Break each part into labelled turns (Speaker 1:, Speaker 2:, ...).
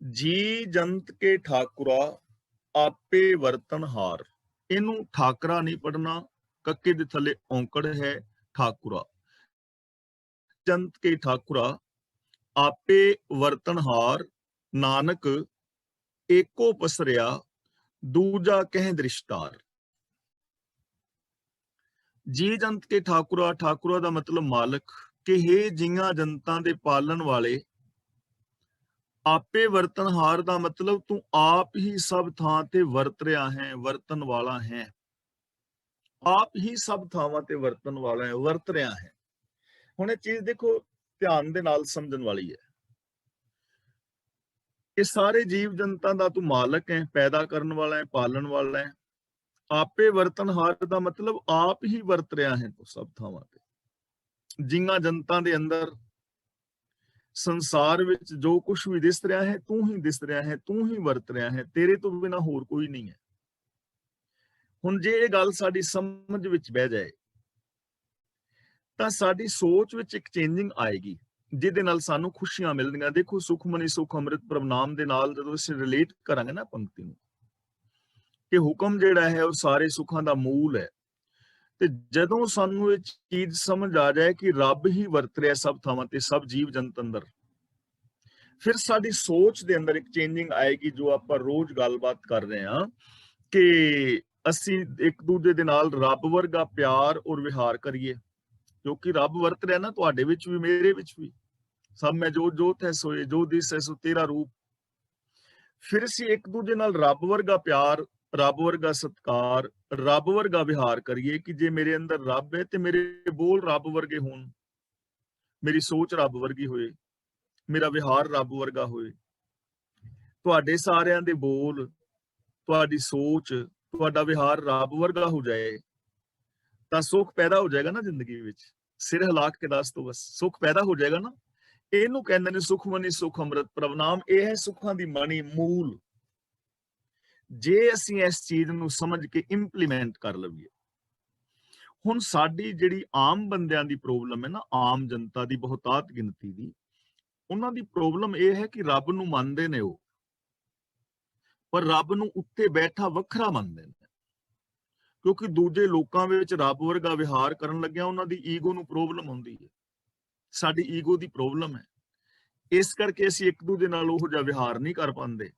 Speaker 1: जी जंत के ठाकुरा आपे वर्तनहार। इनू ठाकरा नहीं पढ़ना, कक्के दे थले औंकड़ है ठाकुरा। जंत के ठाकुरा आपे वर्तनहार, नानक एको पसरिया दूजा कह दृष्टार। जी जंत के ठाकुरा, ठाकुरा दा मतलब मालक, कि हे जियां जंतां दे पालन वाले। आपे वर्तनहार दा मतलब तू आप ही सब थां ते वरत रिहा है, वरतन वाला है। आप ही सब ਥਾਵਾਂ ਤੇ ਵਰਤਣ ਵਾਲਾ ਹੈ, ਵਰਤ ਰਿਹਾ ਹੈ। ਹੁਣ ਇਹ ਚੀਜ਼ ਦੇਖੋ ਧਿਆਨ ਦੇ ਨਾਲ ਸਮਝਣ ਵਾਲੀ ਹੈ। ਇਹ ਸਾਰੇ ਜੀਵ ਜੰਤਾਂ ਦਾ ਤੂੰ ਮਾਲਕ ਹੈ, ਪੈਦਾ ਕਰਨ ਵਾਲਾ ਹੈ, ਪਾਲਣ ਵਾਲਾ ਹੈ। ਆਪੇ ਵਰਤਨਹਾਰ ਦਾ ਮਤਲਬ ਆਪ ਹੀ ਵਰਤ ਰਿਹਾ ਹੈ ਤੂੰ ਸਭ ਥਾਵਾਂ ਤੇ। ਜਿੰਨਾਂ ਜਨਤਾਂ ਦੇ ਅੰਦਰ ਸੰਸਾਰ ਵਿੱਚ ਜੋ ਕੁਝ ਵੀ ਦਿਸ ਰਿਹਾ ਹੈ, ਤੂੰ ਹੀ ਦਿਸ ਰਿਹਾ ਹੈ, ਤੂੰ ਹੀ ਵਰਤ ਰਿਹਾ ਹੈ, ਤੇਰੇ ਤੋਂ ਬਿਨਾ ਹੋਰ ਕੋਈ ਨਹੀਂ ਹੈ। ਹੁਣ ਜੇ ਇਹ ਗੱਲ ਸਾਡੀ ਸਮਝ ਵਿੱਚ ਬਹਿ ਜਾਏ ਤਾਂ ਸਾਡੀ ਸੋਚ ਵਿੱਚ ਇੱਕ ਚੇਂਜਿੰਗ ਆਏਗੀ, ਜਿਹਦੇ ਨਾਲ ਸਾਨੂੰ ਖੁਸ਼ੀਆਂ ਮਿਲਣਗੀਆਂ। ਦੇਖੋ ਸੁਖਮਨੀ ਸੁਖ ਅੰਮ੍ਰਿਤ ਪ੍ਰਭ ਨਾਮ ਦੇ ਨਾਲ ਜਦੋਂ ਅਸੀਂ ਰਿਲੇਟ ਕਰਾਂਗੇ ਨਾ ਪੰਕਤੀ ਨੂੰ, ਕਿ ਹੁਕਮ ਜਿਹੜਾ ਹੈ ਉਹ ਸਾਰੇ ਸੁੱਖਾਂ ਦਾ ਮੂਲ ਹੈ, ਤੇ ਜਦੋਂ ਸਾਨੂੰ ਇਹ ਚੀਜ਼ ਸਮਝ ਆ ਜਾਏ ਕਿ ਰੱਬ ਹੀ ਵਰਤ ਰਿਹਾ ਸਭ ਥਾਵਾਂ ਤੇ, ਸਭ ਜੀਵ ਜੰਤ ਅੰਦਰ, ਫਿਰ ਸਾਡੀ ਸੋਚ ਦੇ ਅੰਦਰ ਇੱਕ ਚੇਂਜਿੰਗ ਆਏਗੀ। ਜੋ ਆਪਾਂ ਰੋਜ਼ ਗੱਲਬਾਤ ਕਰ ਰਹੇ ਹਾਂ ਕਿ ਅਸੀਂ ਇੱਕ ਦੂਜੇ ਦੇ ਨਾਲ ਰੱਬ ਵਰਗਾ ਪਿਆਰ ਔਰ ਵਿਹਾਰ ਕਰੀਏ, ਕਿਉਂਕਿ ਰੱਬ ਵਰਤ ਰਿਹਾ ਨਾ ਤੁਹਾਡੇ ਵਿੱਚ ਵੀ, ਮੇਰੇ ਵਿੱਚ ਵੀ। ਸਭ ਮੈਂ ਜੋਤ ਜੋਤ ਹੈ ਸੋਏ, ਜੋ ਦਿਸ ਹੈ ਸੋ ਤੇਰਾ ਰੂਪ। ਫਿਰ ਅਸੀਂ ਇੱਕ ਦੂਜੇ ਨਾਲ ਰੱਬ ਵਰਗਾ ਪਿਆਰ, ਰੱਬ ਵਰਗਾ ਸਤਿਕਾਰ, ਰੱਬ ਵਰਗਾ ਵਿਹਾਰ ਕਰੀਏ ਕਿ ਜੇ ਮੇਰੇ ਅੰਦਰ ਰੱਬ ਹੈ ਤੇ ਮੇਰੇ ਬੋਲ ਰੱਬ ਵਰਗੇ ਹੋਣ, ਮੇਰੀ ਸੋਚ ਰੱਬ ਵਰਗੀ ਹੋਏ, ਮੇਰਾ ਵਿਹਾਰ ਰੱਬ ਵਰਗਾ ਹੋਏ। ਤੁਹਾਡੇ ਸਾਰਿਆਂ ਦੇ ਬੋਲ, ਤੁਹਾਡੀ ਸੋਚ, ਤੁਹਾਡਾ ਵਿਹਾਰ ਰੱਬ ਵਰਗਾ ਹੋ ਜਾਏ ਤਾਂ ਸੁੱਖ ਪੈਦਾ ਹੋ ਜਾਏਗਾ ਨਾ ਜ਼ਿੰਦਗੀ ਵਿੱਚ। ਸਿਰ ਹਿਲਾ ਕੇ ਦੱਸ ਦੋ, ਬਸ ਸੁੱਖ ਪੈਦਾ ਹੋ ਜਾਏਗਾ ਨਾ। ਇਹਨੂੰ ਕਹਿੰਦੇ ਨੇ ਸੁਖਮਨੀ ਸੁਖ ਅੰਮ੍ਰਿਤ ਪ੍ਰਭ ਨਾਮ। ਇਹ ਹੈ ਸੁੱਖਾਂ ਦੀ ਮਣੀ, ਮੂਲ। ਜੇ ਅਸੀਂ ਇਸ ਚੀਜ਼ ਨੂੰ ਸਮਝ ਕੇ ਇੰਪਲੀਮੈਂਟ ਕਰ ਲਈਏ। ਹੁਣ ਸਾਡੀ ਜਿਹੜੀ ਆਮ ਬੰਦਿਆਂ ਦੀ ਪ੍ਰੋਬਲਮ ਹੈ ਨਾ, ਆਮ ਜਨਤਾ ਦੀ ਬਹੁਤਾਤ ਗਿਣਤੀ ਦੀ, ਉਹਨਾਂ ਦੀ ਪ੍ਰੋਬਲਮ ਇਹ ਹੈ ਕਿ ਰੱਬ ਨੂੰ ਮੰਨਦੇ ਨੇ ਉਹ, ਪਰ ਰੱਬ ਨੂੰ ਉੱਤੇ ਬੈਠਾ ਵੱਖਰਾ ਮੰਨਦੇ ਨੇ। ਕਿਉਂਕਿ ਦੂਜੇ ਲੋਕਾਂ ਵਿੱਚ ਰੱਬ ਵਰਗਾ ਵਿਹਾਰ ਕਰਨ ਲੱਗਿਆ ਉਹਨਾਂ ਦੀ ਈਗੋ ਨੂੰ ਪ੍ਰੋਬਲਮ ਹੁੰਦੀ ਹੈ। ਸਾਡੀ ਈਗੋ ਦੀ ਪ੍ਰੋਬਲਮ ਹੈ, ਇਸ ਕਰਕੇ ਅਸੀਂ ਇੱਕ ਦੂਜੇ ਨਾਲ ਉਹੋ ਜਿਹਾ ਵਿਹਾਰ ਨਹੀਂ ਕਰ ਪਾਉਂਦੇ।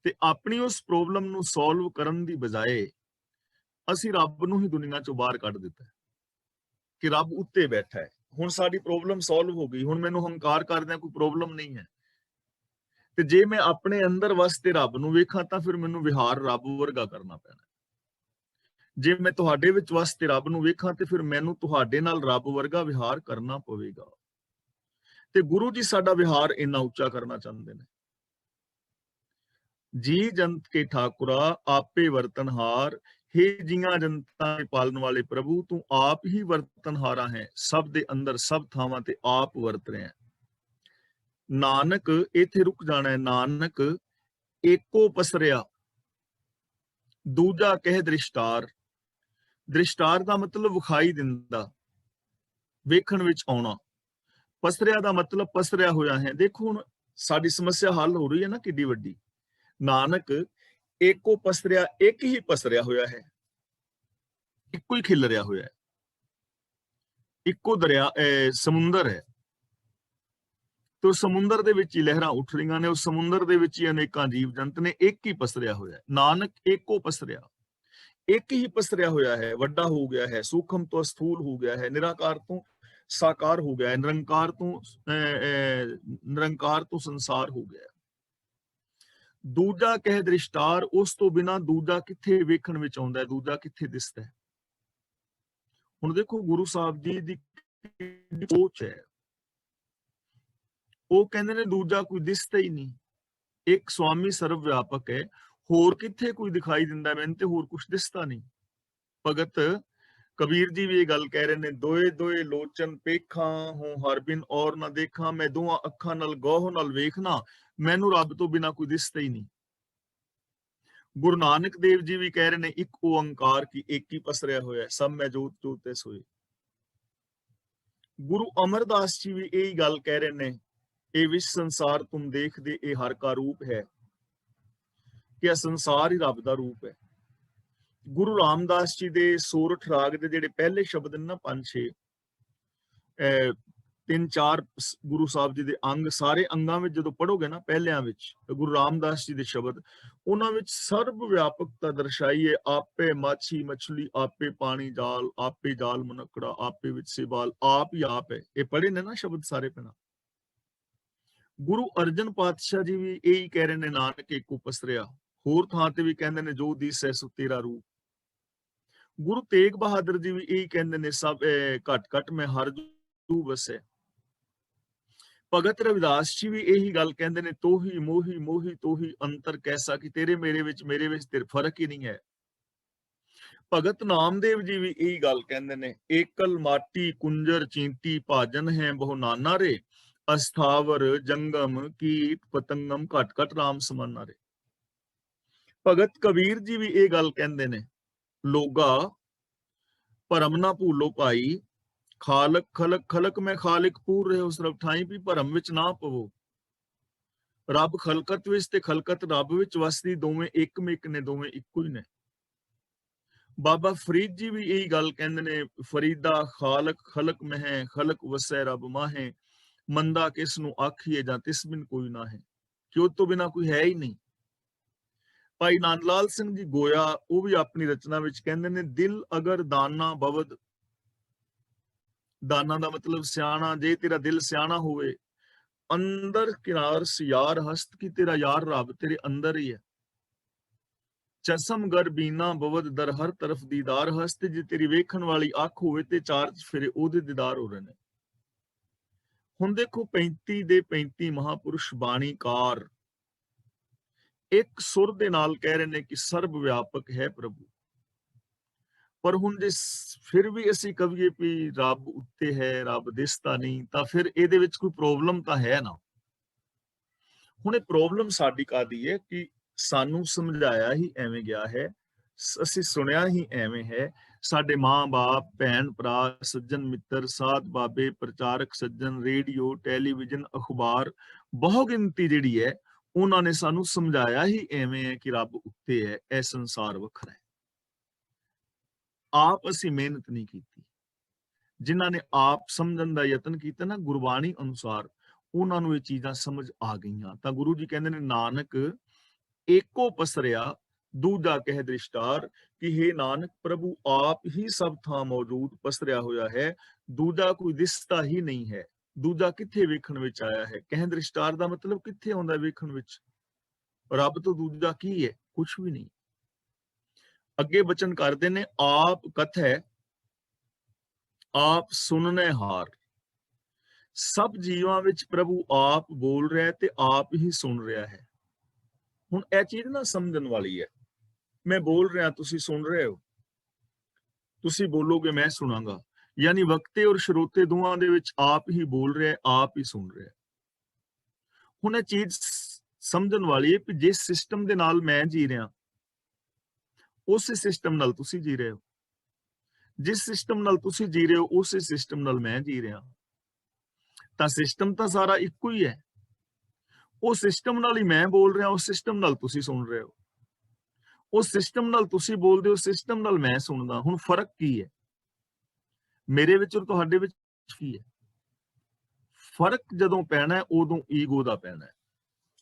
Speaker 1: ਤੇ ਆਪਣੀ ਉਸ ਪ੍ਰੋਬਲਮ ਨੂੰ ਸੋਲਵ ਕਰਨ ਦੀ ਬਜਾਏ ਅਸੀਂ ਰੱਬ ਨੂੰ ਹੀ ਦੁਨੀਆ ਚੋਂ ਬਾਹਰ ਕੱਢ ਦਿੱਤਾ ਕਿ ਰੱਬ ਉੱਤੇ ਬੈਠਾ ਹੈ। ਹੁਣ ਸਾਡੀ ਪ੍ਰੋਬਲਮ ਸੋਲਵ ਹੋ ਗਈ, ਹੁਣ ਮੈਨੂੰ ਹੰਕਾਰ ਕਰਦਿਆਂ ਕੋਈ ਪ੍ਰੋਬਲਮ ਨਹੀਂ ਹੈ। ਤੇ ਜੇ ਮੈਂ ਆਪਣੇ ਅੰਦਰ ਵਸਤੇ ਰੱਬ ਨੂੰ ਵੇਖਾਂ ਤਾਂ ਫਿਰ ਮੈਨੂੰ ਵਿਹਾਰ ਰੱਬ ਵਰਗਾ ਕਰਨਾ ਪੈਣਾ। ਜੇ ਮੈਂ ਤੁਹਾਡੇ ਵਿੱਚ ਵਸਤੇ ਰੱਬ ਨੂੰ ਵੇਖਾਂ ਤੇ ਫਿਰ ਮੈਨੂੰ ਤੁਹਾਡੇ ਨਾਲ ਰੱਬ ਵਰਗਾ ਵਿਹਾਰ ਕਰਨਾ ਪਵੇਗਾ। ਤੇ ਗੁਰੂ ਜੀ ਸਾਡਾ ਵਿਹਾਰ ਇੰਨਾ ਉੱਚਾ ਕਰਨਾ ਚਾਹੁੰਦੇ ਨੇ। ਜੀ ਜੰਤ ਕੇ ਠਾकुरा आपे वर्तनहार, हे जियां जनता के पालन वाले प्रभु तू आप ही वर्तनहारा है, सब दे अंदर सब थावां ते आप वरत रहे हैं। नानक इथे रुक जाना है। नानक एको पसरिया दूजा कह दृष्टार। दृष्टार ਦਾ ਮਤਲਬ ਵਿਖਾਈ ਦਿੰਦਾ, ਵੇਖਣ ਵਿੱਚ ਆਉਣਾ। ਪਸਰਿਆ ਦਾ ਮਤਲਬ ਪਸਰਿਆ ਹੋਇਆ ਹੈ। ਦੇਖੋ ਹੁਣ ਸਾਡੀ ਸਮੱਸਿਆ ਹੱਲ ਹੋ ਰਹੀ ਹੈ ਨਾ ਕਿੱਡੀ ਵੱਡੀ। ਨਾਨਕ ਏਕੋ ਪਸਰਿਆ, ਇੱਕ ਹੀ ਪਸਰਿਆ ਹੋਇਆ ਹੈ, ਇੱਕੋ ਹੀ ਖਿਲ ਰਿਹਾ ਹੋਇਆ ਹੈ। ਇੱਕੋ ਦਰਿਆ ਸਮੁੰਦਰ ਹੈ, ਤੇ ਉਸ ਸਮੁੰਦਰ ਦੇ ਵਿੱਚ ਹੀ ਲਹਿਰਾਂ ਉੱਠ ਰਹੀਆਂ ਨੇ, ਉਸ ਸਮੁੰਦਰ ਦੇ ਵਿੱਚ ਹੀ ਅਨੇਕਾਂ ਜੀਵ ਜੰਤ ਨੇ, ਇੱਕ ਹੀ ਪਸਰਿਆ ਹੋਇਆ ਹੈ। ਨਾਨਕ ਏਕੋ ਪਸਰਿਆ, ਇੱਕ ਹੀ ਪਸਰਿਆ ਹੋਇਆ ਹੈ, ਵੱਡਾ ਹੋ ਗਿਆ ਹੈ, ਸੂਖਮ ਤੋਂ ਸਥੂਲ ਹੋ ਗਿਆ ਹੈ, ਨਿਰਾਕਾਰ ਤੋਂ ਸਾਕਾਰ ਹੋ ਗਿਆ ਹੈ, ਨਿਰੰਕਾਰ ਤੋਂ ਸੰਸਾਰ ਹੋ ਗਿਆ। ਦੂਜਾ ਕਹਿ ਦ੍ਰਿਸ਼ਟਾਰ, ਉਸ ਤੋਂ ਬਿਨਾ ਦੂਜਾ ਕਿੱਥੇ ਵੇਖਣ ਵਿੱਚ ਆਉਂਦਾ ਹੈ, ਦੂਜਾ ਕਿੱਥੇ ਦਿਸਦਾ ਹੈ। ਹੁਣ ਦੇਖੋ ਗੁਰੂ ਸਾਹਿਬ ਜੀ ਦੀ ਸੋਚ ਹੈ, ਉਹ ਕਹਿੰਦੇ ਨੇ ਦੂਜਾ ਕੋਈ ਦਿਸਦਾ ਹੀ ਨਹੀਂ, ਇੱਕ ਸਵਾਮੀ ਸਰਵ ਵਿਆਪਕ ਹੈ, ਹੋਰ ਕਿੱਥੇ ਕੋਈ ਦਿਖਾਈ ਦਿੰਦਾ ਮੈਨੂੰ ਤੇ ਹੋਰ ਕੁਝ ਦਿਸਦਾ ਨਹੀਂ। ਭਗਤ ਕਬੀਰ ਜੀ ਵੀ ਇਹ ਗੱਲ ਕਹਿ ਰਹੇ ਨੇ, ਦੋਏ ਦੋਏ ਲੋਚਨ ਪੇਖਾਂ ਹੂੰ ਹਰ ਬਿਨ ਔਰ ਨਾ ਦੇਖਾਂ, ਮੈਂ ਦੋਹਾਂ ਅੱਖਾਂ ਨਾਲ ਗੌਹ ਨਾਲ ਵੇਖਣਾ, ਮੈਨੂੰ ਰੱਬ ਤੋਂ ਬਿਨਾ ਕੋਈ ਦਿਸਦਾ ਹੀ ਨਹੀਂ। ਗੁਰੂ ਨਾਨਕ ਦੇਵ ਜੀ ਵੀ ਕਹਿ ਰਹੇ ਨੇ, ਇੱਕ ਓੰਕਾਰ ਕੀ ਇੱਕ ਹੀ ਪਸਰਿਆ ਹੋਇਆ, ਸਭ ਮੈਂ ਜੋਤ ਜੋਤ ਤੇ ਸੋਏ। ਗੁਰੂ ਅਮਰਦਾਸ ਜੀ ਵੀ ਇਹੀ ਗੱਲ ਕਹਿ ਰਹੇ ਨੇ ਇਹ ਵਿਸ਼ ਸੰਸਾਰ ਤੁਮ ਦੇਖਦੇ ਇਹ ਹਰ ਕਾ ਰੂਪ ਹੈ, ਕਿ ਇਹ ਸੰਸਾਰ ਹੀ ਰੱਬ ਦਾ ਰੂਪ ਹੈ। ਗੁਰੂ ਰਾਮਦਾਸ ਜੀ ਦੇ ਸੋਰਠ ਰਾਗ ਦੇ ਜਿਹੜੇ ਪਹਿਲੇ ਸ਼ਬਦ ਨੇ ਨਾ, 5-6 3-4 ਗੁਰੂ ਸਾਹਿਬ ਜੀ ਦੇ ਅੰਗ, ਸਾਰੇ ਅੰਗਾਂ ਵਿੱਚ ਜਦੋਂ ਪੜੋਗੇ ਨਾ ਪਹਿਲਿਆਂ ਵਿੱਚ ਗੁਰੂ ਰਾਮਦਾਸ ਜੀ ਦੇ ਸ਼ਬਦ, ਉਹਨਾਂ ਵਿੱਚ ਸਰਬ ਵਿਆਪਕਤਾ ਦਰਸਾਈ ਹੈ। ਆਪੇ ਮਾਛੀ ਮਛਲੀ, ਆਪੇ ਪਾਣੀ ਜਾਲ, ਆਪੇ ਜਾਲ ਮਨਕੜਾ, ਆਪੇ ਵਿੱਚ ਸਿਵਾਲ, ਆਪ ਹੀ ਆਪ ਹੈ। ਇਹ ਪੜ੍ਹੇ ਨੇ ਨਾ ਸ਼ਬਦ ਸਾਰੇ ਪਹਿਲਾਂ। ਗੁਰੂ ਅਰਜਨ ਪਾਤਸ਼ਾਹ ਜੀ ਵੀ ਇਹੀ ਕਹਿ ਰਹੇ ਨੇ, ਨਾਨਕ ਏਕੋ ਪਸਰਿਆ। ਹੋਰ ਥਾਂ ਤੇ ਵੀ ਕਹਿੰਦੇ ਨੇ, ਜੋ ਦੀਸੈ ਸੋ ਤੇਰਾ ਰੂਪ। ਗੁਰੂ ਤੇਗ ਬਹਾਦਰ ਜੀ ਵੀ ਇਹੀ ਕਹਿੰਦੇ ਨੇ, ਸਭ ਘਟ ਘਟ ਮੈਂ ਹਰ ਜੂ ਵਸੈ। ਭਗਤ ਰਵਿਦਾਸ ਜੀ ਵੀ ਇਹੀ ਗੱਲ ਕਹਿੰਦੇ ਨੇ, ਤੋਹੀ ਮੋਹੀ ਮੋਹੀ ਤੋਹੀ ਅੰਤਰ ਕੈਸਾ, ਕਿ ਤੇਰੇ ਮੇਰੇ ਵਿੱਚ ਤੇ ਫਰਕ ਹੀ ਨਹੀਂ ਹੈ। ਭਗਤ ਨਾਮਦੇਵ ਜੀ ਵੀ ਇਹੀ ਗੱਲ ਕਹਿੰਦੇ ਨੇ, ਏਕਲ ਮਾਟੀ ਕੁੰਜਰ ਚੀਂਟੀ ਭਾਜਨ ਹੈ ਬਹੁ ਨਾਨਾ ਰੇ, ਅਸਥਾਵਰ ਜੰਗਮ ਕੀਟ ਪਤੰਗਮ ਘਟ ਘਟ ਰਾਮ ਸਮਾਨਾ ਰੇ। ਭਗਤ ਕਬੀਰ ਜੀ ਵੀ ਇਹ ਗੱਲ ਕਹਿੰਦੇ ਨੇ, ਲੋਗਾ ਭਰਮ ਨਾ ਭੂਲੋ ਭਾਈ, ਖਾਲਕ ਖਲਕ ਖਲਕ ਮੈਂ ਖਾਲਿਕ ਪੂਰ ਰਹੇ ਉਸ ਰਬ ਠਾਈ, ਵੀ ਭਰਮ ਵਿੱਚ ਨਾ ਪਵੋ। ਰੱਬ ਖਲਕਤ ਵਿੱਚ ਤੇ ਖਲਕਤ ਰੱਬ ਵਿੱਚ ਵਸਦੀ, ਦੋਵੇਂ ਇੱਕ ਮਿਕ ਨੇ, ਦੋਵੇਂ ਇੱਕੋ ਹੀ ਨੇ। ਬਾਬਾ ਫਰੀਦ ਜੀ ਵੀ ਇਹੀ ਗੱਲ ਕਹਿੰਦੇ ਨੇ, ਫਰੀਦਾ ਖਾਲਕ ਖਲਕ ਮਹਿ, ਖਲਕ ਵਸੈ ਰੱਬ ਮਾਹੇ, ਮੰਦਾ ਕਿਸ ਨੂੰ ਆਖੀਏ ਜਾਂ ਤਿਸ ਬਿਨ ਕੋਈ ਨਾ ਹੈ, ਕਿ ਉਹ ਤੋਂ ਬਿਨਾ ਕੋਈ ਹੈ ਹੀ ਨਹੀਂ। ਭਾਈ ਨੰਦ ਲਾਲ ਸਿੰਘ ਜੀ ਗੋਇਆ, ਉਹ ਵੀ ਆਪਣੀ ਰਚਨਾ ਵਿੱਚ ਕਹਿੰਦੇ ਨੇ, ਦਿਲ ਅਗਰ ਦਾਨਾ ਬਵਦ, ਦਾਨਾ ਦਾ ਮਤਲਬ ਸਿਆਣਾ, ਜੇ ਤੇਰਾ ਦਿਲ ਸਿਆਣਾ ਹੋਵੇ, ਅੰਦਰ ਕਿਨਾਰ ਸਿਆਰ ਹਸਤ, ਕੀ ਤੇਰਾ ਯਾਰ ਰੱਬ ਤੇਰੇ ਅੰਦਰ ਹੀ ਹੈ। ਚਸਮ ਗਰ ਬੀਨਾ ਬਵਦ ਦਰ ਹਰ ਤਰਫ ਦੀਦਾਰ ਹਸਤ, ਜੇ ਤੇਰੀ ਵੇਖਣ ਵਾਲੀ ਅੱਖ ਹੋਵੇ ਤੇ ਚਾਰ ਚਫੇਰੇ ਉਹਦੇ ਦੀਦਾਰ ਹੋ ਰਹੇ ਨੇ। ਹੁਣ ਦੇਖੋ 35 ਦੇ 35 ਮਹਾਪੁਰਸ਼ ਬਾਣੀਕਾਰ ਇੱਕ ਸੁਰ ਦੇ ਨਾਲ ਕਹਿ ਰਹੇ ਨੇ ਕਿ ਸਰਬ ਵਿਆਪਕ ਹੈ ਪ੍ਰਭੂ। ਪਰ ਹੁਣ ਜੇ ਫਿਰ ਵੀ ਅਸੀਂ ਕਹੀਏ ਵੀ ਰੱਬ ਉੱਤੇ ਹੈ, ਰੱਬ ਦਿਸਦਾ ਨਹੀਂ, ਤਾਂ ਫਿਰ ਇਹਦੇ ਵਿੱਚ ਕੋਈ ਪ੍ਰੋਬਲਮ ਤਾਂ ਹੈ ਨਾ। ਹੁਣ ਇਹ ਪ੍ਰੋਬਲਮ ਸਾਡੀ ਕਾਹਦੀ ਹੈ ਕਿ ਸਾਨੂੰ ਸਮਝਾਇਆ ਹੀ ਐਵੇਂ ਗਿਆ ਹੈ, ਅਸੀਂ ਸੁਣਿਆ ਹੀ ਐਵੇਂ ਹੈ। ਸਾਡੇ ਮਾਂ-ਬਾਪ, ਭੈਣ ਭਰਾ, ਸੱਜਣ ਮਿੱਤਰ, ਸਾਧ ਬਾਬੇ, ਪ੍ਰਚਾਰਕ ਸੱਜਣ, ਰੇਡੀਓ, ਟੈਲੀਵਿਜ਼ਨ, ਅਖਬਾਰ, ਬਹੁ ਗਿਣਤੀ ਜਿਹੜੀ ਹੈ, ਉਹਨਾਂ ਨੇ ਸਾਨੂੰ ਸਮਝਾਇਆ ਹੀ ਐਵੇਂ ਹੈ ਕਿ ਰੱਬ ਉੱਤੇ ਹੈ, ਇਹ ਸੰਸਾਰ ਵੱਖਰਾ ਹੈ। ਆਪ ਅਸੀਂ ਮਿਹਨਤ ਨਹੀਂ ਕੀਤੀ। ਜਿਨ੍ਹਾਂ ਨੇ ਆਪ ਸਮਝਣ ਦਾ ਯਤਨ ਕੀਤਾ ਨਾ ਗੁਰਬਾਣੀ ਅਨੁਸਾਰ, ਉਹਨਾਂ ਨੂੰ ਇਹ ਚੀਜ਼ਾਂ ਸਮਝ ਆ ਗਈਆਂ। ਤਾਂ ਗੁਰੂ ਜੀ ਕਹਿੰਦੇ ਨੇ, ਨਾਨਕ ਏਕੋ ਪਸਰਿਆ ਦੂਜਾ ਕਹਿ ਦ੍ਰਿਸ਼ਟਾਰ, ਕਿ ਹੇ ਨਾਨਕ ਪ੍ਰਭੂ ਆਪ ਹੀ ਸਭ ਥਾਂ ਮੌਜੂਦ ਪਸਰਿਆ ਹੋਇਆ ਹੈ, ਦੂਜਾ ਕੋਈ ਦਿਸਦਾ ਹੀ ਨਹੀਂ ਹੈ। ਦੂਜਾ ਕਿੱਥੇ ਵੇਖਣ ਵਿੱਚ ਆਇਆ ਹੈ? ਕਹਿ ਦ੍ਰਿਸ਼ਟਾਰ ਦਾ ਮਤਲਬ ਕਿੱਥੇ ਆਉਂਦਾ ਵੇਖਣ ਵਿੱਚ? ਰੱਬ ਤੋਂ ਦੂਜਾ ਕੀ ਹੈ? ਕੁਛ ਵੀ ਨਹੀਂ। ਅੱਗੇ ਬਚਨ ਕਰਦੇ ਨੇ, ਆਪ ਕਥੈ ਆਪ ਸੁਣਨੇ ਹਾਰ। ਸਭ ਜੀਵਾਂ ਵਿੱਚ ਪ੍ਰਭੂ ਆਪ ਬੋਲ ਰਿਹਾ ਤੇ ਆਪ ਹੀ ਸੁਣ ਰਿਹਾ ਹੈ। ਹੁਣ ਇਹ ਚੀਜ਼ ਨਾ ਸਮਝਣ ਵਾਲੀ ਹੈ। ਮੈਂ ਬੋਲ ਰਿਹਾ, ਤੁਸੀਂ ਸੁਣ ਰਹੇ ਹੋ, ਤੁਸੀਂ ਬੋਲੋਗੇ ਮੈਂ ਸੁਣਾਂਗਾ, ਯਾਨੀ ਵਕਤੇ ਔਰ ਸ਼ਰੋਤੇ ਦੋਵਾਂ ਦੇ ਵਿੱਚ ਆਪ ਹੀ ਬੋਲ ਰਿਹਾ, ਆਪ ਹੀ ਸੁਣ ਰਿਹਾ। ਹੁਣ ਇਹ ਚੀਜ਼ ਸਮਝਣ ਵਾਲੀ ਹੈ ਕਿ ਜਿਸ ਸਿਸਟਮ ਦੇ ਨਾਲ ਮੈਂ ਜੀ ਰਿਹਾ, ਉਸੇ ਸਿਸਟਮ ਨਾਲ ਤੁਸੀਂ ਜੀ ਰਹੇ ਹੋ। ਜਿਸ ਸਿਸਟਮ ਨਾਲ ਤੁਸੀਂ ਜੀ ਰਹੇ ਹੋ, ਉਸੇ ਸਿਸਟਮ ਨਾਲ ਮੈਂ ਜੀ ਰਿਹਾ। ਤਾਂ ਸਿਸਟਮ ਤਾਂ ਸਾਰਾ ਇੱਕੋ ਹੀ ਹੈ। ਉਹ ਸਿਸਟਮ ਨਾਲ ਹੀ ਮੈਂ ਬੋਲ ਰਿਹਾ, ਉਸ ਸਿਸਟਮ ਨਾਲ ਤੁਸੀਂ ਸੁਣ ਰਹੇ ਹੋ। ਉਸ ਸਿਸਟਮ ਨਾਲ ਤੁਸੀਂ ਬੋਲਦੇ ਹੋ, ਸਿਸਟਮ ਨਾਲ ਮੈਂ ਸੁਣਦਾ। ਹੁਣ ਫਰਕ ਕੀ ਹੈ ਮੇਰੇ ਵਿੱਚ ਔਰ ਤੁਹਾਡੇ ਵਿੱਚ? ਕੀ ਹੈ ਫਰਕ? ਜਦੋਂ ਪੈਣਾ ਹੈ ਉਦੋਂ ਈਗੋ ਦਾ ਪੈਣਾ ਹੈ,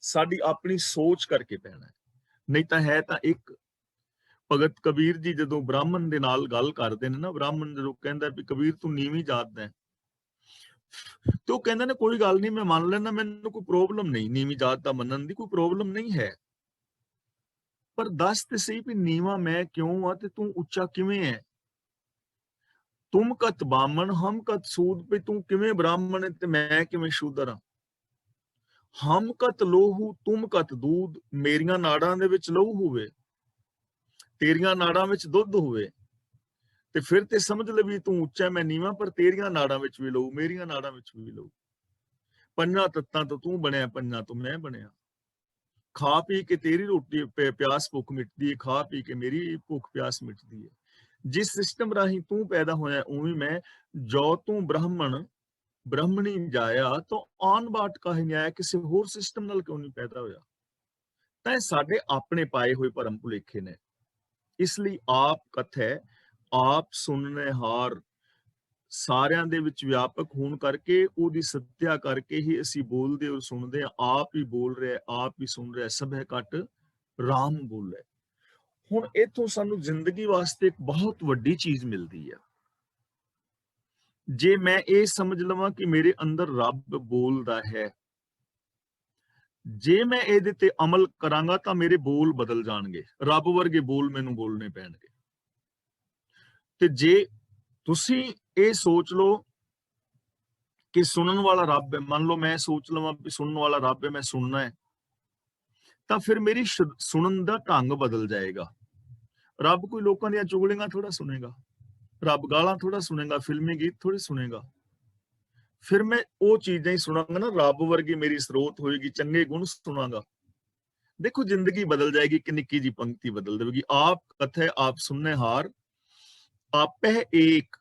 Speaker 1: ਸਾਡੀ ਆਪਣੀ ਸੋਚ ਕਰਕੇ ਪੈਣਾ ਹੈ। ਨਹੀਂ ਤਾਂ ਹੈ ਤਾਂ ਇੱਕ। ਭਗਤ ਕਬੀਰ ਜੀ ਜਦੋਂ ਬ੍ਰਾਹਮਣ ਦੇ ਨਾਲ ਗੱਲ ਕਰਦੇ ਨੇ ਨਾ, ਬ੍ਰਾਹਮਣ ਜਦੋਂ ਕਹਿੰਦਾ ਵੀ ਕਬੀਰ ਤੂੰ ਨੀਵੀਂ ਜਾਤ ਦਾ ਹੈ, ਤੇ ਉਹ ਕਹਿੰਦੇ ਨੇ ਕੋਈ ਗੱਲ ਨਹੀਂ, ਮੈਂ ਮੰਨ ਲੈਣਾ, ਮੈਨੂੰ ਕੋਈ ਪ੍ਰੋਬਲਮ ਨਹੀਂ, ਨੀਵੀਂ ਜਾਤ ਦਾ ਮੰਨਣ ਦੀ ਕੋਈ ਪ੍ਰੋਬਲਮ ਨਹੀਂ ਹੈ। ਪਰ ਦੱਸ ਤੇ ਸਹੀ ਵੀ ਨੀਵਾਂ ਮੈਂ ਕਿਉਂ ਆ ਤੇ ਤੂੰ ਉੱਚਾ ਕਿਵੇਂ ਹੈ? ਤੁਮ ਕਤ ਬਾਮਣ ਹਮ ਕਤ ਸੂਦ, ਵੀ ਤੂੰ ਕਿਵੇਂ ਬ੍ਰਾਹਮਣ ਹੈ ਤੇ ਮੈਂ ਕਿਵੇਂ ਸ਼ੂਦਰ ਹਾਂ? ਹਮ ਕਤ ਲੋਹੂ ਤੁਮ ਕਤ ਦੂਧ, ਮੇਰੀਆਂ ਨਾੜਾਂ ਦੇ ਵਿੱਚ ਲਹੂ ਹੋਵੇ, ਤੇਰੀਆਂ ਨਾੜਾਂ ਵਿੱਚ ਦੁੱਧ ਹੋਵੇ, ਤੇ ਫਿਰ ਤੇ ਸਮਝ ਲੈ ਵੀ ਤੂੰ ਉੱਚਾ ਮੈਂ ਨੀਵਾਂ, ਪਰ ਤੇਰੀਆਂ ਨਾੜਾਂ ਵਿੱਚ ਵੀ ਲਹੂ, ਮੇਰੀਆਂ ਨਾੜਾਂ ਵਿੱਚ ਵੀ ਲਹੂ। ਪੰਜਾਂ ਤੱਤਾਂ ਤੋਂ ਤੂੰ ਬਣਿਆ, ਪੰਜਾਂ ਤੋਂ ਮੈਂ ਬਣਿਆ। ਖਾ ਪੀ ਕੇ ਤੇਰੀ ਰੋਟੀ ਪਿਆਸ ਭੁੱਖ ਮਿਟਦੀ ਹੈ, ਖਾ ਪੀ ਕੇ ਮੇਰੀ ਭੁੱਖ ਪਿਆਸ ਮਿਟਦੀ ਹੈ। ਜਿਸ ਸਿਸਟਮ ਰਾਹੀਂ ਤੂੰ ਪੈਦਾ ਹੋਇਆ ਉਵੇਂ ਮੈਂ। ਜੋ ਤੂੰ ਬ੍ਰਾਹਮਣ ਬ੍ਰਹਮ ਨਹੀਂ ਜਾਇਆ ਤਾਂ ਆਨ ਬਾਟ ਕਾਹੇ ਨਹੀਂ ਆਇਆ, ਕਿਸੇ ਹੋਰ ਸਿਸਟਮ ਨਾਲ ਕਿਉਂ ਨਹੀਂ ਪੈਦਾ ਹੋਇਆ? ਤਾਂ ਇਹ ਸਾਡੇ ਆਪਣੇ ਪਾਏ ਹੋਏ ਭਰਮ ਭੁਲੇਖੇ ਨੇ। ਇਸ ਲਈ ਆਪ ਕਥੈ, ਆਪ ਸੁਣਨੇ ਹਾਰ, ਸਾਰਿਆਂ ਦੇ ਵਿੱਚ ਵਿਆਪਕ ਹੋਣ ਕਰਕੇ, ਉਹਦੀ ਸੱਤਿਆ ਕਰਕੇ ਹੀ ਅਸੀਂ ਬੋਲਦੇ ਔਰ ਸੁਣਦੇ ਹਾਂ। ਆਪ ਹੀ ਬੋਲ ਰਿਹਾ, ਆਪ ਹੀ ਸੁਣ ਰਿਹਾ, ਸਭੇ ਘਟ ਰਾਮ ਬੋਲੇ। ਹੁਣ ਇੱਥੋਂ ਸਾਨੂੰ ਜ਼ਿੰਦਗੀ ਵਾਸਤੇ ਇੱਕ ਬਹੁਤ ਵੱਡੀ ਚੀਜ਼ ਮਿਲਦੀ ਹੈ। ਜੇ ਮੈਂ ਇਹ ਸਮਝ ਲਵਾਂ ਕਿ ਮੇਰੇ ਅੰਦਰ ਰੱਬ ਬੋਲਦਾ ਹੈ, ਜੇ ਮੈਂ ਇਹਦੇ ਤੇ ਅਮਲ ਕਰਾਂਗਾ ਤਾਂ ਮੇਰੇ ਬੋਲ ਬਦਲ ਜਾਣਗੇ, ਰੱਬ ਵਰਗੇ ਬੋਲ ਮੈਨੂੰ ਬੋਲਣੇ ਪੈਣਗੇ। ਤੇ ਜੇ ਤੁਸੀਂ ਇਹ ਸੋਚ ਲਓ ਕਿ ਸੁਣਨ ਵਾਲਾ ਰੱਬ ਹੈ, ਮੰਨ ਲਓ ਮੈਂ ਸੋਚ ਲਵਾਂ ਕਿ ਸੁਣਨ ਵਾਲਾ ਰੱਬ ਹੈ, ਮੈਂ ਸੁਣਨਾ ਹੈ, ਤਾਂ ਫਿਰ ਮੇਰੀ ਸੁਣਨ ਦਾ ਢੰਗ ਬਦਲ ਜਾਏਗਾ। ਰੱਬ ਕੋਈ ਲੋਕਾਂ ਦੀਆਂ ਚੁਗਲੀਆਂ ਥੋੜਾ ਸੁਣੇਗਾ, ਰੱਬ ਗਾਲਾਂ ਥੋੜਾ ਸੁਣੇਗਾ, ਫਿਲਮੀ ਗੀਤ ਥੋੜੇ ਸੁਣੇਗਾ। ਫਿਰ ਮੈਂ ਉਹ ਚੀਜ਼ਾਂ ਹੀ ਸੁਣਾਂਗਾ ਨਾ, ਰੱਬ ਵਰਗੀ ਮੇਰੀ ਸਰੋਤ ਹੋਏਗੀ, ਚੰਗੇ ਗੁਣ ਸੁਣਾਂਗਾ। ਦੇਖੋ ਜ਼ਿੰਦਗੀ ਬਦਲ ਜਾਏਗੀ। ਕਿ ਨਿੱਕੀ ਜੀ ਪੰਕਤੀ ਬਦਲ ਦੇਵੇਗੀ। ਆਪ ਕਥੈ ਆਪ ਸੁਣਨੇ ਹਾਰ, ਆਪਹਿ ਏਕ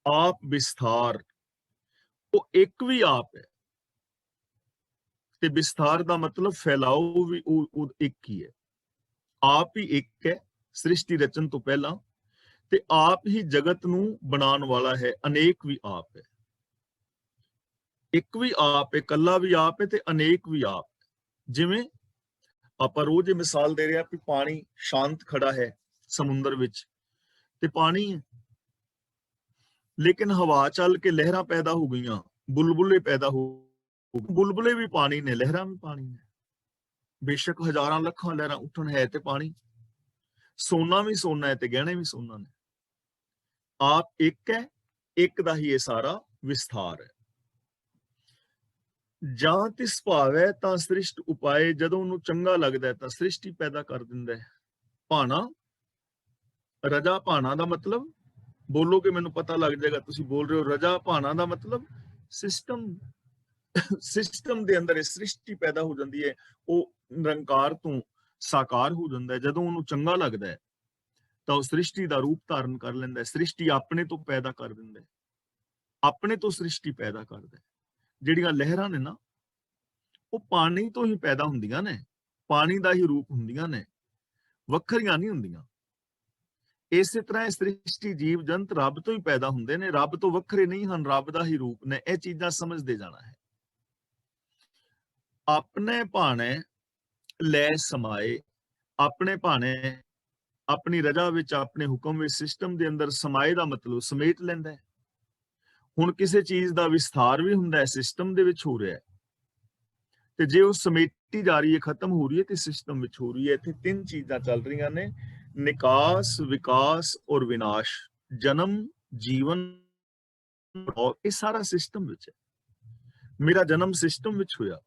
Speaker 1: ਆਪ ਵਿਸਥਾਰ। ਉਹ ਇੱਕ ਵੀ ਆਪ ਹੈ, ਤੇ ਵਿਸਥਾਰ ਦਾ ਮਤਲਬ ਫੈਲਾਓ ਵੀ ਉਹ ਇੱਕ ਹੀ ਹੈ। ਆਪ ਹੀ ਇੱਕ ਹੈ ਸ੍ਰਿਸ਼ਟੀ ਰਚਨ ਤੋਂ ਪਹਿਲਾਂ, ਤੇ ਆਪ ਹੀ ਜਗਤ ਨੂੰ ਬਣਾਉਣ ਵਾਲਾ ਹੈ। ਅਨੇਕ ਵੀ ਆਪ ਹੈ, ਇੱਕ ਵੀ ਆਪ ਹੈ, ਇਕੱਲਾ ਵੀ ਆਪ ਹੈ ਤੇ ਅਨੇਕ ਵੀ ਆਪ ਹੈ। ਜਿਵੇਂ ਆਪਾਂ ਰੋਜ਼ ਇਹ ਮਿਸਾਲ ਦੇ ਰਹੇ ਹਾਂ ਕਿ ਪਾਣੀ ਸ਼ਾਂਤ ਖੜਾ ਹੈ ਸਮੁੰਦਰ ਵਿੱਚ, ਤੇ ਪਾਣੀ ਹੈ, ਲੇਕਿਨ ਹਵਾ ਚੱਲ ਕੇ ਲਹਿਰਾਂ ਪੈਦਾ ਹੋ ਗਈਆਂ, ਬੁਲਬੁਲੇ ਪੈਦਾ ਹੋ, ਬੁਲਬੁਲੇ ਵੀ ਪਾਣੀ ਨੇ, ਲਹਿਰਾਂ ਵੀ ਪਾਣੀ ਨੇ। ਬੇਸ਼ੱਕ ਹਜ਼ਾਰਾਂ ਲੱਖਾਂ ਲਹਿਰਾਂ ਉੱਠਣ, ਹੈ ਤੇ ਪਾਣੀ। ਸੋਨਾ ਵੀ ਸੋਨਾ ਹੈ ਤੇ ਗਹਿਣੇ ਵੀ ਸੋਨਾ ਨੇ। ਆਪ ਇੱਕ ਹੈ, ਇੱਕ ਦਾ ਹੀ ਇਹ ਸਾਰਾ ਵਿਸਥਾਰ ਹੈ। ਜਾਂ ਤਿਸ ਭਾਵੈ ਤਾਂ ਸ੍ਰਿਸ਼ਟ ਉਪਾਏ, ਜਦੋਂ ਉਹਨੂੰ ਚੰਗਾ ਲੱਗਦਾ ਤਾਂ ਸ੍ਰਿਸ਼ਟੀ ਪੈਦਾ ਕਰ ਦਿੰਦਾ ਹੈ। ਭਾਣਾ, ਰਜਾ ਭਾਣਾ ਦਾ ਮਤਲਬ, ਬੋਲੋਗੇ ਮੈਨੂੰ ਪਤਾ ਲੱਗ ਜਾਏਗਾ ਤੁਸੀਂ ਬੋਲ ਰਹੇ ਹੋ। ਰਜਾ ਭਾਣਾ ਦਾ ਮਤਲਬ ਸਿਸਟਮ, ਸਿਸਟਮ ਦੇ ਅੰਦਰ ਇਹ ਸ੍ਰਿਸ਼ਟੀ ਪੈਦਾ ਹੋ ਜਾਂਦੀ ਹੈ। ਉਹ ਨਿਰੰਕਾਰ ਤੋਂ ਸਾਕਾਰ ਹੋ ਜਾਂਦਾ ਹੈ। ਜਦੋਂ ਉਹਨੂੰ ਚੰਗਾ ਲੱਗਦਾ ਹੈ ਤਾਂ ਉਹ ਸ੍ਰਿਸ਼ਟੀ ਦਾ ਰੂਪ ਧਾਰਨ ਕਰ ਲੈਂਦਾ ਹੈ। ਸ੍ਰਿਸ਼ਟੀ ਆਪਣੇ ਤੋਂ ਪੈਦਾ ਕਰ ਦਿੰਦਾ ਹੈ, ਆਪਣੇ ਤੋਂ ਸ੍ਰਿਸ਼ਟੀ ਪੈਦਾ ਕਰਦਾ ਹੈ। ਜਿਹੜੀਆਂ ਲਹਿਰਾਂ ਨੇ ਨਾ, ਉਹ ਪਾਣੀ ਤੋਂ ਹੀ ਪੈਦਾ ਹੁੰਦੀਆਂ ਨੇ, ਪਾਣੀ ਦਾ ਹੀ ਰੂਪ ਹੁੰਦੀਆਂ ਨੇ, ਵੱਖਰੀਆਂ ਨਹੀਂ ਹੁੰਦੀਆਂ। ਇਸੇ ਤਰ੍ਹਾਂ ਇਹ ਸ੍ਰਿਸ਼ਟੀ ਜੀਵ ਜੰਤ ਰੱਬ ਤੋਂ ਹੀ ਪੈਦਾ ਹੁੰਦੇ ਨੇ, ਰੱਬ ਤੋਂ ਵੱਖਰੇ ਨਹੀਂ ਹਨ, ਰੱਬ ਦਾ ਹੀ ਰੂਪ ਨੇ। ਇਹ ਚੀਜ਼ਾਂ ਸਮਝਦੇ ਜਾਣਾ ਹੈ। ਆਪਣੇ ਭਾਣੇ ਲੈ ਸਮਾਏ, ਆਪਣੇ ਭਾਣੇ ਆਪਣੀ ਰਜਾ ਵਿੱਚ, ਆਪਣੇ ਹੁਕਮ ਵਿੱਚ, ਸਿਸਟਮ ਦੇ ਅੰਦਰ ਸਮਾਏ ਦਾ ਮਤਲਬ ਸਮੇਟ ਲੈਂਦਾ ਹੈ। ਹੁਣ ਕਿਸੇ ਚੀਜ਼ ਦਾ ਵਿਸਥਾਰ ਵੀ ਹੁੰਦਾ ਹੈ, ਸਿਸਟਮ ਦੇ ਵਿੱਚ ਹੋ ਰਿਹਾ ਹੈ, ਤੇ ਜੇ ਉਹ ਸਮੇਟੀ ਜਾ ਰਹੀ ਹੈ, ਖਤਮ ਹੋ ਰਹੀ ਹੈ, ਤੇ ਸਿਸਟਮ ਵਿੱਚ ਹੋ ਰਹੀ ਹੈ। ਇੱਥੇ ਤਿੰਨ ਚੀਜ਼ਾਂ ਚੱਲ ਰਹੀਆਂ ਨੇ, ਨਿਕਾਸ, ਵਿਕਾਸ ਔਰ ਵਿਨਾਸ਼। ਜਨਮ, ਜੀਵਨ, ਔਰ ਇਹ ਸਾਰਾ ਸਿਸਟਮ ਵਿੱਚ ਹੈ। ਮੇਰਾ ਜਨਮ ਸਿਸਟਮ ਵਿੱਚ ਹੋਇਆ,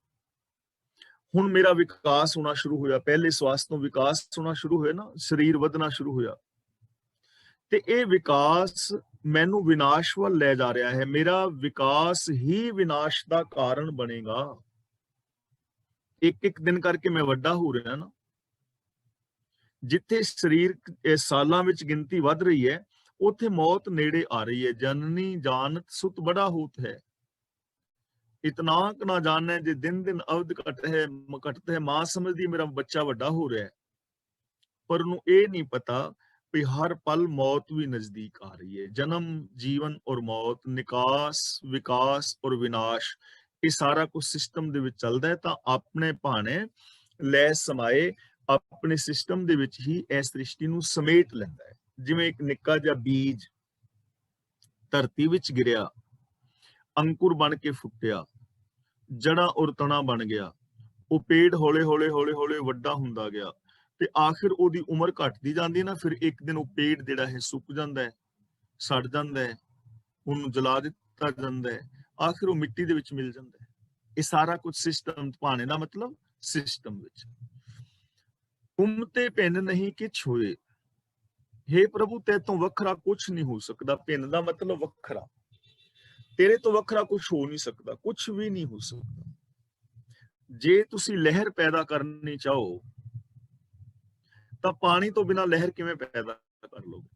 Speaker 1: ਹੁਣ ਮੇਰਾ ਵਿਕਾਸ ਹੋਣਾ ਸ਼ੁਰੂ ਹੋਇਆ। ਪਹਿਲੇ ਸਵਾਸ ਤੋਂ ਵਿਕਾਸ ਹੋਣਾ ਸ਼ੁਰੂ ਹੋਇਆ ਨਾ, ਸਰੀਰ ਵਧਣਾ ਸ਼ੁਰੂ ਹੋਇਆ, ਤੇ ਇਹ ਵਿਕਾਸ ਮੈਨੂੰ ਵਿਨਾਸ਼ ਵੱਲ ਲੈ ਜਾ ਰਿਹਾ ਹੈ। ਮੇਰਾ ਵਿਕਾਸ ਹੀ ਵਿਨਾਸ਼ ਦਾ ਕਾਰਨ ਬਣੇਗਾ। ਇੱਕ ਇੱਕ ਦਿਨ ਕਰਕੇ ਮੈਂ ਵੱਡਾ ਹੋ ਰਿਹਾ ਨਾ। ਜਿੱਥੇ ਸਰੀਰ ਸਾਲਾਂ ਵਿੱਚ ਗਿਣਤੀ ਵੱਧ ਰਹੀ ਹੈ, ਉੱਥੇ ਮੌਤ ਨੇੜੇ ਆ ਰਹੀ ਹੈ। ਜਨਨੀ ਜਾਨਤ ਸੁਤ ਬੜਾ ਹੋਤ ਹੈ, ਇਤਨਾ ਕ ਨਾ ਜਾਣੇ ਜੇ ਦਿਨ ਦਿਨ ਅਵਧ ਘਟਤੇ ਹੈ। ਮਾਂ ਸਮਝਦੀ ਮੇਰਾ ਬੱਚਾ ਵੱਡਾ ਹੋ ਰਿਹਾ ਹੈ, ਪਰ ਉਹਨੂੰ ਇਹ ਨਹੀਂ ਪਤਾ ਵੀ ਹਰ ਪਲ ਮੌਤ ਵੀ ਨਜ਼ਦੀਕ ਆ ਰਹੀ ਹੈ। ਜਨਮ, ਜੀਵਨ ਔਰ ਮੌਤ, ਨਿਕਾਸ, ਵਿਕਾਸ ਔਰ ਵਿਨਾਸ਼, ਇਹ ਸਾਰਾ ਕੁਝ ਸਿਸਟਮ ਦੇ ਵਿੱਚ ਚੱਲਦਾ ਹੈ। ਤਾਂ ਆਪਣੇ ਭਾਣੇ ਲੈ ਸਮਾਏ, ਆਪਣੇ ਸਿਸਟਮ ਦੇ ਵਿੱਚ ਹੀ ਇਸ ਸ੍ਰਿਸ਼ਟੀ ਨੂੰ ਸਮੇਟ ਲੈਂਦਾ ਹੈ। ਜਿਵੇਂ ਇੱਕ ਨਿੱਕਾ ਜਿਹਾ ਬੀਜ ਧਰਤੀ ਵਿੱਚ ਗਿਰਿਆ, ਅੰਕੁਰ ਬਣ ਕੇ ਫੁੱਟਿਆ, ਜੜਾਂ ਔਰ ਤਣਾ ਬਣ ਗਿਆ, ਉਹ ਪੇੜ ਹੌਲੇ ਹੌਲੇ ਹੌਲੇ ਹੌਲੇ ਵੱਡਾ ਹੁੰਦਾ ਗਿਆ, ਤੇ ਆਖਿਰ ਉਹਦੀ ਉਮਰ ਘਟਦੀ ਜਾਂਦੀ ਨਾ। ਫਿਰ ਇੱਕ ਦਿਨ ਉਹ ਪੇੜ ਜਿਹੜਾ ਹੈ ਸੁੱਕ ਜਾਂਦਾ ਹੈ, ਸੜ ਜਾਂਦਾ ਹੈ, ਉਹਨੂੰ ਜਲਾ ਦਿੱਤਾ ਜਾਂਦਾ ਹੈ, ਆਖਿਰ ਉਹ ਮਿੱਟੀ ਦੇ ਵਿੱਚ ਮਿਲ ਜਾਂਦਾ ਹੈ। ਇਹ ਸਾਰਾ ਕੁਝ ਸਿਸਟਮ, ਭਾਣੇ ਦਾ ਮਤਲਬ ਸਿਸਟਮ ਵਿੱਚ। ਤੁਮ ਤੇ ਭਿੰਨ ਨਹੀਂ ਕਿਛ ਹੋਏ, ਹੇ ਪ੍ਰਭੂ ਤੇਰੇ ਤੋਂ ਵੱਖਰਾ ਕੁਝ ਨਹੀਂ ਹੋ ਸਕਦਾ। ਭਿੰਨ ਦਾ ਮਤਲਬ ਵੱਖਰਾ, ਤੇਰੇ ਤੋਂ ਵੱਖਰਾ ਕੁਝ ਹੋ ਨਹੀਂ ਸਕਦਾ, ਕੁਝ ਵੀ ਨਹੀਂ ਹੋ ਸਕਦਾ। ਜੇ ਤੁਸੀਂ ਲਹਿਰ ਪੈਦਾ ਕਰਨੀ ਚਾਹੋ ਤਾਂ ਪਾਣੀ ਤੋਂ ਬਿਨਾਂ ਲਹਿਰ ਕਿਵੇਂ ਪੈਦਾ ਕਰ ਲੋਗੇ?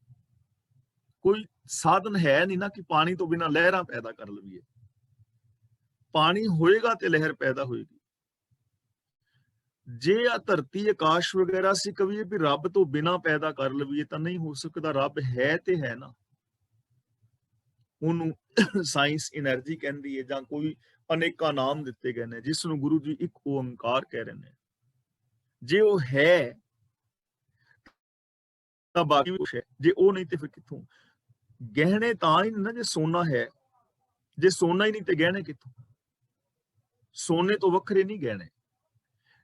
Speaker 1: ਕੋਈ ਸਾਧਨ ਹੈ ਨਹੀਂ ਨਾ ਕਿ ਪਾਣੀ ਤੋਂ ਬਿਨਾਂ ਲਹਿਰਾਂ ਪੈਦਾ ਕਰ ਲਈਏ। ਪਾਣੀ ਹੋਏਗਾ ਤੇ ਲਹਿਰ ਪੈਦਾ ਹੋਏਗੀ। ਜੇ ਆ ਧਰਤੀ ਆਕਾਸ਼ ਵਗੈਰਾ ਸੀ ਕਵੀਏ ਵੀ ਰੱਬ ਤੋਂ ਬਿਨਾ ਪੈਦਾ ਕਰ ਲਈਏ ਤਾਂ ਨਹੀਂ ਹੋ ਸਕਦਾ। ਰੱਬ ਹੈ ਤੇ ਹੈ ਨਾ, ਉਹਨੂੰ ਸਾਇੰਸ એનર્ਜੀ ਕਹਿੰਦੀ ਹੈ, ਜਾਂ ਕੋਈ ਅਨੇਕਾਂ ਨਾਮ ਦਿੱਤੇ ਗਏ ਨੇ, ਜਿਸ ਨੂੰ ਗੁਰੂ ਜੀ ਇੱਕ ਓੰਕਾਰ ਕਹਿ ਰਹੇ ਨੇ। ਜੇ ਉਹ ਹੈ ਤਾਂ ਬਾਕੀ ਕੁਛ ਹੈ, ਜੇ ਉਹ ਨਹੀਂ ਤੇ ਫਿਰ ਕਿੱਥੋਂ? ਗਹਿਣੇ ਤਾਂ ਹੀ ਨਾ ਜੇ ਸੋਨਾ ਹੈ, ਜੇ ਸੋਨਾ ਹੀ ਨਹੀਂ ਤੇ ਗਹਿਣੇ ਕਿੱਥੋਂ? ਸੋਨੇ ਤੋਂ ਵੱਖਰੇ ਨਹੀਂ ਗਹਿਣੇ।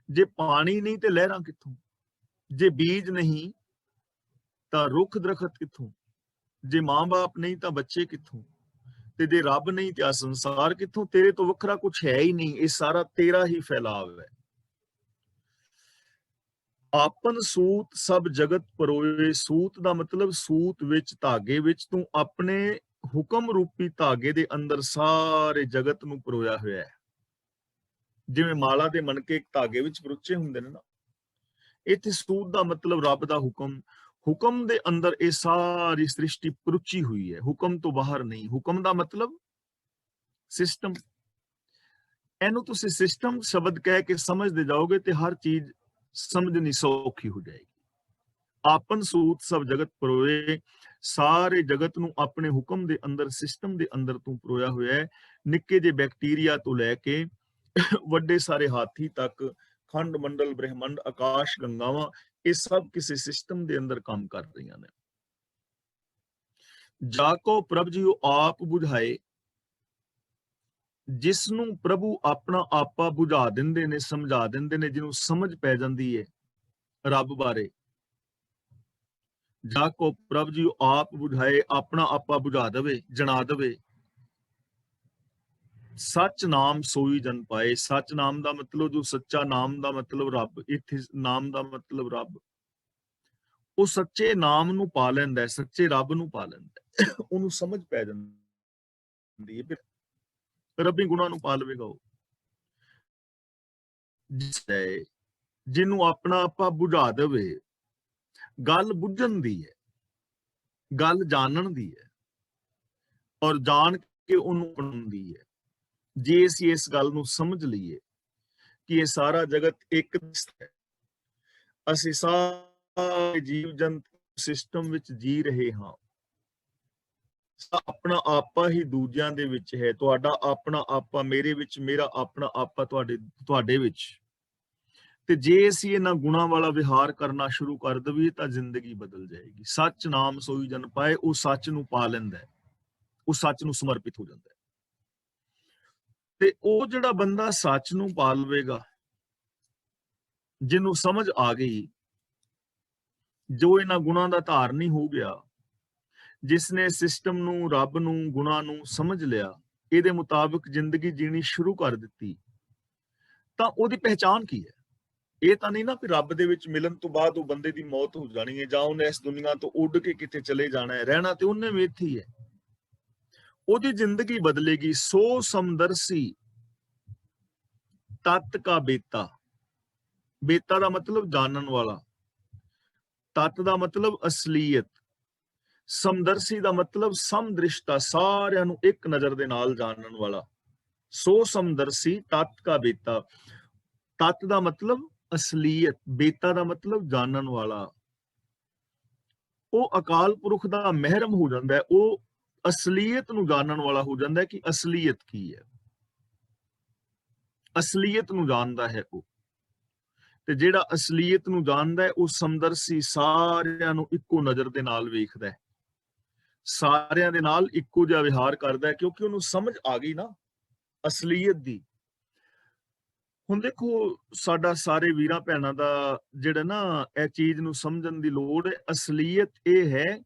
Speaker 1: ਜੇ ਪਾਣੀ ਨਹੀਂ ਤੇ ਲਹਿਰਾਂ ਕਿੱਥੋਂ? ਜੇ ਬੀਜ ਨਹੀਂ ਤਾਂ ਰੁੱਖ ਦਰਖਤ ਕਿੱਥੋਂ? ਜੇ ਮਾਂ-ਬਾਪ ਨਹੀਂ ਤਾਂ ਬੱਚੇ ਕਿੱਥੋਂ? ਤੇ ਜੇ ਰੱਬ ਨਹੀਂ ਤੇ ਆ ਸੰਸਾਰ ਕਿੱਥੋਂ? ਤੇਰੇ ਤੋਂ ਵੱਖਰਾ ਕੁਛ ਹੈ ਹੀ ਨਹੀਂ, ਇਹ ਸਾਰਾ ਤੇਰਾ ਹੀ ਫੈਲਾਵ ਹੈ। ਆਪਨ ਸੂਤ ਸਭ ਜਗਤ ਪਰੋਏ। ਸੂਤ ਦਾ ਮਤਲਬ ਸੂਤ ਵਿੱਚ, ਧਾਗੇ ਵਿੱਚ ਤੂੰ ਆਪਣੇ ਹੁਕਮ ਰੂਪੀ ਧਾਗੇ ਦੇ ਅੰਦਰ ਸਾਰੇ ਜਗਤ ਨੂੰ ਪਰੋਇਆ ਹੋਇਆ ਹੈ। ਜਿਵੇਂ ਮਾਲਾ ਦੇ ਮਣਕੇ ਇੱਕ ਧਾਗੇ ਵਿੱਚ ਪਰੋਚੇ ਹੁੰਦੇ ਨੇ ਨਾ, ਇੱਥੇ ਸੂਤ ਦਾ ਮਤਲਬ ਰੱਬ ਦਾ ਹੁਕਮ। ਹੁਕਮ ਦੇ ਅੰਦਰ ਇਹ ਸਾਰੀ ਸ੍ਰਿਸ਼ਟੀ ਪਰੁਚੀ ਹੋਈ ਹੈ, ਹੁਕਮ ਤੋਂ ਬਾਹਰ ਨਹੀਂ। ਹੁਕਮ ਦਾ ਮਤਲਬ ਸਿਸਟਮ। ਇਹਨੂੰ ਤੁਸੀਂ ਸਿਸਟਮ ਸ਼ਬਦ ਕਹਿ ਕੇ ਸਮਝਦੇ ਜਾਓਗੇ ਤੇ ਹਰ ਚੀਜ਼ ਸਮਝਣੀ ਸੌਖੀ ਹੋ ਜਾਏਗੀ। ਆਪਨ ਸੂਤ ਸਭ ਜਗਤ ਪਰੋਏ। ਸਾਰੇ ਜਗਤ ਨੂੰ ਆਪਣੇ ਹੁਕਮ ਦੇ ਅੰਦਰ, ਸਿਸਟਮ ਦੇ ਅੰਦਰ ਤੂੰ ਪਰੋਇਆ ਹੋਇਆ ਹੈ। ਨਿੱਕੇ ਜਿਹੇ ਬੈਕਟੀਰੀਆ ਤੋਂ ਲੈ ਕੇ ਵੱਡੇ ਸਾਰੇ ਹਾਥੀ ਤੱਕ, ਖੰਡ ਮੰਡਲ, ਬ੍ਰਹਿਮੰਡ, ਆਕਾਸ਼ ਗੰਗਾਵਾਂ, ਇਹ ਸਭ ਕਿਸੇ ਸਿਸਟਮ ਦੇ ਅੰਦਰ ਕੰਮ ਕਰ ਰਹੀਆਂ ਨੇ। ਜਾਕੋ ਪ੍ਰਭ ਜੀਓ ਆਪ ਬੁਝਾਏ। ਜਿਸ ਨੂੰ ਪ੍ਰਭੂ ਆਪਣਾ ਆਪਾ ਬੁਝਾ ਦਿੰਦੇ ਨੇ, ਸਮਝਾ ਦਿੰਦੇ ਨੇ, ਜਿਹਨੂੰ ਸਮਝ ਪੈ ਜਾਂਦੀ ਹੈ ਰੱਬ ਬਾਰੇ। ਜਾਕੋ ਪ੍ਰਭ ਜੀਓ ਆਪ ਬੁਝਾਏ, ਆਪਣਾ ਆਪਾ ਬੁਝਾ ਦੇਵੇ, ਜਣਾ ਦੇਵੇ। ਸੱਚ ਨਾਮ ਸੋਈ ਜਨ ਪਾਏ। ਸੱਚ ਨਾਮ ਦਾ ਮਤਲਬ, ਜੋ ਸੱਚਾ ਨਾਮ ਦਾ ਮਤਲਬ ਰੱਬ, ਇੱਥੇ ਨਾਮ ਦਾ ਮਤਲਬ ਰੱਬ, ਉਹ ਸੱਚੇ ਨਾਮ ਨੂੰ ਪਾ ਲੈਂਦਾ ਹੈ, ਸੱਚੇ ਰੱਬ ਨੂੰ ਪਾ ਲੈਂਦਾ ਹੈ, ਉਹਨੂੰ ਸਮਝ ਪੈ ਜਾਂਦੀ ਹੈ, ਰੱਬੀ ਗੁਣਾਂ ਨੂੰ ਪਾ ਲਵੇਗਾ ਉਹ। ਜਿਹਨੂੰ ਆਪਣਾ ਆਪਾ ਬੁਝਾ ਦੇਵੇ। ਗੱਲ ਬੁੱਝਣ ਦੀ ਹੈ, ਗੱਲ ਜਾਣਨ ਦੀ ਹੈ, ਔਰ ਜਾਣ ਕੇ ਉਹਨੂੰ ਅਪਣਾਉਣ ਦੀ ਹੈ। ਜੇ ਅਸੀਂ ਇਸ ਗੱਲ ਨੂੰ ਸਮਝ ਲਈਏ ਕਿ ਇਹ ਸਾਰਾ ਜਗਤ ਇੱਕ ਹੈ, ਅਸੀਂ ਸਾਰੇ ਜੀਵ ਜੰਤੂ ਸਿਸਟਮ ਵਿੱਚ ਜੀ ਰਹੇ ਹਾਂ, ਆਪਣਾ ਆਪਾ ਹੀ ਦੂਜਿਆਂ ਦੇ ਵਿੱਚ ਹੈ। ਤੁਹਾਡਾ ਆਪਣਾ ਆਪਾ ਮੇਰੇ ਵਿੱਚ, ਮੇਰਾ ਆਪਣਾ ਆਪਾ ਤੁਹਾਡੇ ਵਿੱਚ। ਤੇ ਜੇ ਅਸੀਂ ਇਹਨਾਂ ਗੁਣਾਂ ਵਾਲਾ ਵਿਹਾਰ ਕਰਨਾ ਸ਼ੁਰੂ ਕਰ ਦਈਏ ਤਾਂ ਜ਼ਿੰਦਗੀ ਬਦਲ ਜਾਏਗੀ। ਸੱਚ ਨਾਮ ਸੋਈ ਜਨ ਪਾਏ। ਉਹ ਸੱਚ ਨੂੰ ਪਾ ਲੈਂਦਾ ਹੈ, ਉਹ ਸੱਚ ਨੂੰ ਸਮਰਪਿਤ ਹੋ ਜਾਂਦਾ ਹੈ। ਤੇ ਉਹ ਜਿਹੜਾ ਬੰਦਾ ਸੱਚ ਨੂੰ ਪਾ ਲਵੇਗਾ, ਜਿਹਨੂੰ ਸਮਝ ਆ ਗਈ, ਜੋ ਇਹਨਾਂ ਗੁਣਾਂ ਦਾ ਧਾਰਨੀ ਹੋ ਗਿਆ, ਜਿਸਨੇ ਸਿਸਟਮ ਨੂੰ, ਰੱਬ ਨੂੰ, ਗੁਣਾਂ ਨੂੰ ਸਮਝ ਲਿਆ, ਇਹਦੇ ਮੁਤਾਬਕ ਜ਼ਿੰਦਗੀ ਜੀਣੀ ਸ਼ੁਰੂ ਕਰ ਦਿੱਤੀ, ਤਾਂ ਉਹਦੀ ਪਹਿਚਾਣ ਕੀ ਹੈ? ਇਹ ਤਾਂ ਨਹੀਂ ਨਾ ਕਿ ਰੱਬ ਦੇ ਵਿੱਚ ਮਿਲਣ ਤੋਂ ਬਾਅਦ ਉਹ ਬੰਦੇ ਦੀ ਮੌਤ ਹੋ ਜਾਣੀ ਹੈ, ਜਾਂ ਉਹਨੇ ਇਸ ਦੁਨੀਆ ਤੋਂ ਉੱਡ ਕੇ ਕਿਤੇ ਚਲੇ ਜਾਣਾ ਹੈ। ਰਹਿਣਾ ਤੇ ਉਹਨੇ ਵੀ ਇੱਥੇ ਹੀ ਹੈ। ਉਹਦੀ ਜ਼ਿੰਦਗੀ ਬਦਲੇਗੀ। ਸੋ ਸਮਦਰਸੀ ਤਤ ਕਾ ਬੇਤਾ। ਬੇਤਾ ਦਾ ਮਤਲਬ ਜਾਣਨ ਵਾਲਾ, ਤਤ ਦਾ ਮਤਲਬ ਅਸਲੀਅਤ, ਸਮਦਰਸੀ ਦਾ ਮਤਲਬ ਸਮਦ੍ਰਿਸ਼ਟਾ, ਸਾਰਿਆਂ ਨੂੰ ਇੱਕ ਨਜ਼ਰ ਦੇ ਨਾਲ ਜਾਣਨ ਵਾਲਾ। ਸੋ ਸਮਦਰਸੀ ਤਤ ਕਾ ਬੇਤਾ। ਤਤ ਦਾ ਮਤਲਬ ਅਸਲੀਅਤ, ਬੇਤਾ ਦਾ ਮਤਲਬ ਜਾਣਨ ਵਾਲਾ। ਉਹ ਅਕਾਲ ਪੁਰਖ ਦਾ ਮਹਿਰਮ ਹੋ ਜਾਂਦਾ ਹੈ, ਉਹ ਅਸਲੀਅਤ ਨੂੰ ਜਾਣਨ ਵਾਲਾ ਹੋ ਜਾਂਦਾ ਹੈ ਕਿ ਅਸਲੀਅਤ ਕੀ ਹੈ। ਅਸਲੀਅਤ ਨੂੰ ਜਾਣਦਾ ਹੈ ਉਹ। ਤੇ ਜਿਹੜਾ ਅਸਲੀਅਤ ਨੂੰ ਜਾਣਦਾ ਹੈ ਉਹ ਸਮਦਰਸੀ, ਸਾਰਿਆਂ ਨੂੰ ਇੱਕੋ ਨਜ਼ਰ ਦੇ ਨਾਲ ਵੇਖਦਾ ਹੈ, ਸਾਰਿਆਂ ਦੇ ਨਾਲ ਇੱਕੋ ਜਿਹਾ ਵਿਹਾਰ ਕਰਦਾ ਹੈ, ਕਿਉਂਕਿ ਉਹਨੂੰ ਸਮਝ ਆ ਗਈ ਨਾ ਅਸਲੀਅਤ ਦੀ। ਹੁਣ ਦੇਖੋ, ਸਾਡਾ ਸਾਰੇ ਵੀਰਾਂ ਭੈਣਾਂ ਦਾ ਜਿਹੜਾ ਨਾ ਇਹ ਚੀਜ਼ ਨੂੰ ਸਮਝਣ ਦੀ ਲੋੜ ਹੈ। ਅਸਲੀਅਤ ਇਹ ਹੈ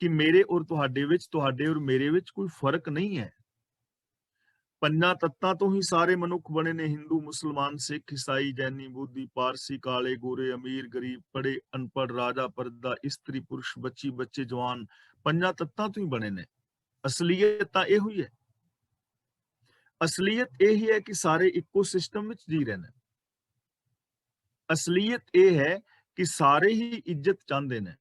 Speaker 1: ਕਿ ਮੇਰੇ ਔਰ ਤੁਹਾਡੇ ਵਿੱਚ, ਤੁਹਾਡੇ ਔਰ ਮੇਰੇ ਵਿੱਚ ਕੋਈ ਫਰਕ ਨਹੀਂ ਹੈ। ਪੰਜਾਂ ਤੱਤਾਂ ਤੋਂ ਹੀ ਸਾਰੇ ਮਨੁੱਖ ਬਣੇ ਨੇ। ਹਿੰਦੂ, ਮੁਸਲਮਾਨ, ਸਿੱਖ, ਈਸਾਈ, ਜੈਨੀ, ਬੋਧੀ, ਪਾਰਸੀ, ਕਾਲੇ, ਗੋਰੇ, ਅਮੀਰ, ਗਰੀਬ, ਪੜ੍ਹੇ, ਅਨਪੜ੍ਹ, ਰਾਜਾ, ਪਰਦਾ, ਇਸਤਰੀ, ਪੁਰਸ਼, ਬੱਚੀ, ਬੱਚੇ, ਜਵਾਨ, ਪੰਜਾਂ ਤੱਤਾਂ ਤੋਂ ਹੀ ਬਣੇ ਨੇ। ਅਸਲੀਅਤ ਤਾਂ ਇਹੋ ਹੀ ਹੈ। ਅਸਲੀਅਤ ਇਹ ਹੀ ਹੈ ਕਿ ਸਾਰੇ ਇੱਕੋ ਸਿਸਟਮ ਵਿੱਚ ਜੀ ਰਹੇ ਨੇ। ਅਸਲੀਅਤ ਇਹ ਹੈ ਕਿ ਸਾਰੇ ਹੀ ਇੱਜ਼ਤ ਚਾਹੁੰਦੇ ਨੇ।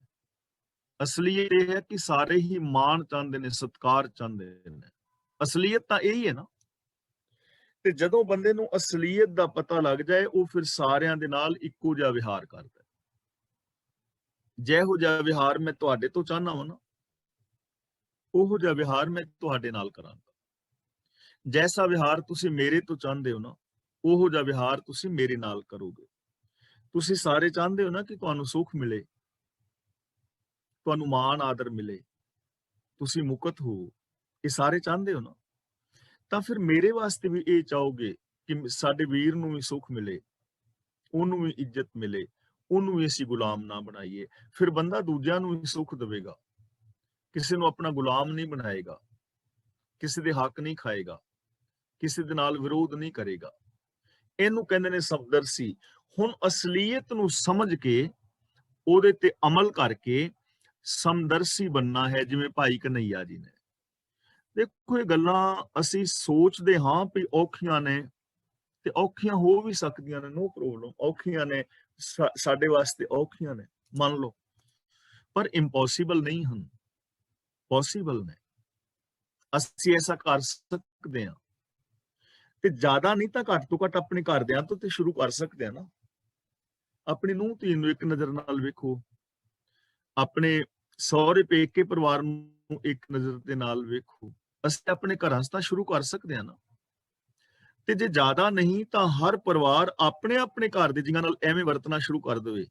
Speaker 1: ਅਸਲੀਅਤ ਇਹ ਹੈ ਕਿ ਸਾਰੇ ਹੀ ਮਾਣ ਚਾਹੁੰਦੇ ਨੇ, ਸਤਿਕਾਰ ਚਾਹੁੰਦੇ ਨੇ। ਅਸਲੀਅਤ ਤਾਂ ਇਹੀ ਹੈ ਨਾ। ਤੇ ਜਦੋਂ ਬੰਦੇ ਨੂੰ ਅਸਲੀਅਤ ਦਾ ਪਤਾ ਲੱਗ ਜਾਏ, ਉਹ ਫਿਰ ਸਾਰਿਆਂ ਦੇ ਨਾਲ ਇੱਕੋ ਜਿਹਾ ਵਿਹਾਰ ਕਰਦਾ। ਜਿਹੋ ਜਿਹਾ ਵਿਹਾਰ ਮੈਂ ਤੁਹਾਡੇ ਤੋਂ ਚਾਹੁੰਦਾ ਹਾਂ ਨਾ, ਉਹੋ ਜਿਹਾ ਵਿਹਾਰ ਮੈਂ ਤੁਹਾਡੇ ਨਾਲ ਕਰਾਂਗਾ। ਜੈਸਾ ਵਿਹਾਰ ਤੁਸੀਂ ਮੇਰੇ ਤੋਂ ਚਾਹੁੰਦੇ ਹੋ ਨਾ, ਉਹੋ ਜਿਹਾ ਵਿਹਾਰ ਤੁਸੀਂ ਮੇਰੇ ਨਾਲ ਕਰੋਗੇ। ਤੁਸੀਂ ਸਾਰੇ ਚਾਹੁੰਦੇ ਹੋ ਨਾ ਕਿ ਤੁਹਾਨੂੰ ਸੁੱਖ ਮਿਲੇ, ਤੁਹਾਨੂੰ ਮਾਣ ਆਦਰ ਮਿਲੇ, ਤੁਸੀਂ ਮੁਕਤ ਹੋ, ਇਹ ਸਾਰੇ ਚਾਹੁੰਦੇ ਹੋ ਨਾ, ਤਾਂ ਫਿਰ ਮੇਰੇ ਵਾਸਤੇ ਵੀ ਇਹ ਚਾਹੋਗੇ ਕਿ ਸਾਡੇ ਵੀਰ ਨੂੰ ਵੀ ਸੁੱਖ ਮਿਲੇ, ਉਹਨੂੰ ਵੀ ਇੱਜ਼ਤ ਮਿਲੇ, ਉਹਨੂੰ ਵੀ ਅਸੀਂ ਗੁਲਾਮ ਨਾ ਬਣਾਈਏ। ਫਿਰ ਬੰਦਾ ਦੂਜਿਆਂ ਨੂੰ ਵੀ ਸੁੱਖ ਦੇਵੇਗਾ, ਕਿਸੇ ਨੂੰ ਆਪਣਾ ਗੁਲਾਮ ਨਹੀਂ ਬਣਾਏਗਾ, ਕਿਸੇ ਦੇ ਹੱਕ ਨਹੀਂ ਖਾਏਗਾ, ਕਿਸੇ ਦੇ ਨਾਲ ਵਿਰੋਧ ਨਹੀਂ ਕਰੇਗਾ। ਇਹਨੂੰ ਕਹਿੰਦੇ ਨੇ ਸਮਦਰਸੀ। ਹੁਣ ਅਸਲੀਅਤ ਨੂੰ ਸਮਝ ਕੇ ਉਹਦੇ ਤੇ ਅਮਲ ਕਰਕੇ ਸਮਦਰਸੀ ਬਣਨਾ ਹੈ, ਜਿਵੇਂ ਭਾਈ ਕਨਈਆ ਜੀ ਨੇ। ਦੇਖੋ, ਇਹ ਗੱਲਾਂ ਅਸੀਂ ਸੋਚਦੇ ਹਾਂ ਵੀ ਔਖੀਆਂ ਨੇ, ਤੇ ਔਖੀਆਂ ਹੋ ਵੀ ਸਕਦੀਆਂ ਨੇ, ਨੋ ਪ੍ਰੋਬਲਮ, ਔਖੀਆਂ ਨੇ, ਸਾਡੇ ਵਾਸਤੇ ਔਖੀਆਂ ਨੇ, ਮੰਨ ਲਓ, ਪਰ ਇੰਪੋਸੀਬਲ ਨਹੀਂ ਹਨ, ਪੋਸੀਬਲ ਨੇ। ਅਸੀਂ ਐਸਾ ਕਰ ਸਕਦੇ ਹਾਂ, ਤੇ ਜ਼ਿਆਦਾ ਨਹੀਂ ਤਾਂ ਘੱਟ ਤੋਂ ਘੱਟ ਆਪਣੇ ਘਰਦਿਆਂ ਤੋਂ ਤੇ ਸ਼ੁਰੂ ਕਰ ਸਕਦੇ ਆ ਨਾ। ਆਪਣੀ ਨੂੰਹ ਧੀ ਨੂੰ ਇੱਕ ਨਜ਼ਰ ਨਾਲ ਵੇਖੋ, ਆਪਣੇ ਸਹੁਰੇ ਪੇਕੇ ਪਰਿਵਾਰ ਨੂੰ ਇੱਕ ਨਜ਼ਰ ਦੇ ਨਾਲ ਵੇਖੋ। ਅਸੀਂ ਆਪਣੇ ਘਰਾਂ 'ਚ ਤਾਂ ਸ਼ੁਰੂ ਕਰ ਸਕਦੇ ਆ ਨਾ। ਤੇ ਜੇ ਜ਼ਿਆਦਾ ਨਹੀਂ ਤਾਂ ਹਰ ਪਰਿਵਾਰ ਆਪਣੇ ਆਪਣੇ ਘਰ ਦੇ ਜੀਆਂ ਨਾਲ ਐਵੇਂ ਵਰਤਣਾ ਸ਼ੁਰੂ ਕਰ ਦੇਵੇ,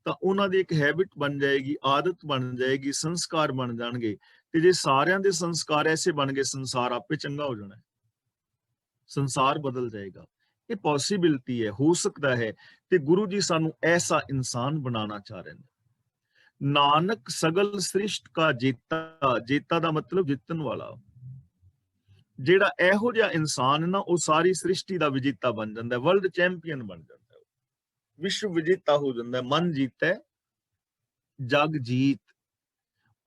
Speaker 1: ਤਾਂ ਉਹਨਾਂ ਦੀ ਇੱਕ ਹੈਬਿਟ ਬਣ ਜਾਏਗੀ, ਆਦਤ ਬਣ ਜਾਏਗੀ, ਸੰਸਕਾਰ ਬਣ ਜਾਣਗੇ। ਤੇ ਜੇ ਸਾਰਿਆਂ ਦੇ ਸੰਸਕਾਰ ਐਸੇ ਬਣ ਗਏ, ਸੰਸਾਰ ਆਪੇ ਚੰਗਾ ਹੋ ਜਾਣਾ, ਸੰਸਾਰ ਬਦਲ ਜਾਏਗਾ। ਇਹ ਪੋਸੀਬਿਲਿਟੀ ਹੈ, ਹੋ ਸਕਦਾ ਹੈ। ਤੇ ਗੁਰੂ ਜੀ ਸਾਨੂੰ ਐਸਾ ਇਨਸਾਨ ਬਣਾਉਣਾ ਚਾਹ ਰਹੇ ਨੇ। ਨਾਨਕ ਸਗਲ ਸ੍ਰਿਸ਼ਟ ਕਾ ਜੇਤਾ, ਜੇਤਾ ਦਾ ਮਤਲਬ ਜਿੱਤਣ ਵਾਲਾ। ਜਿਹੜਾ ਇਹੋ ਜਿਹਾ ਇਨਸਾਨ ਨਾ, ਉਹ ਸਾਰੀ ਸ੍ਰਿਸ਼ਟੀ ਦਾ ਵਿਜੇਤਾ ਬਣ ਜਾਂਦਾ, ਵਰਲਡ ਚੈਂਪੀਅਨ ਬਣ ਜਾਂਦਾ, ਵਿਸ਼ਵ ਵਿਜੇਤਾ ਹੋ ਜਾਂਦਾ। ਮਨ ਜੀਤਾ, ਜਗ ਜੀਤ,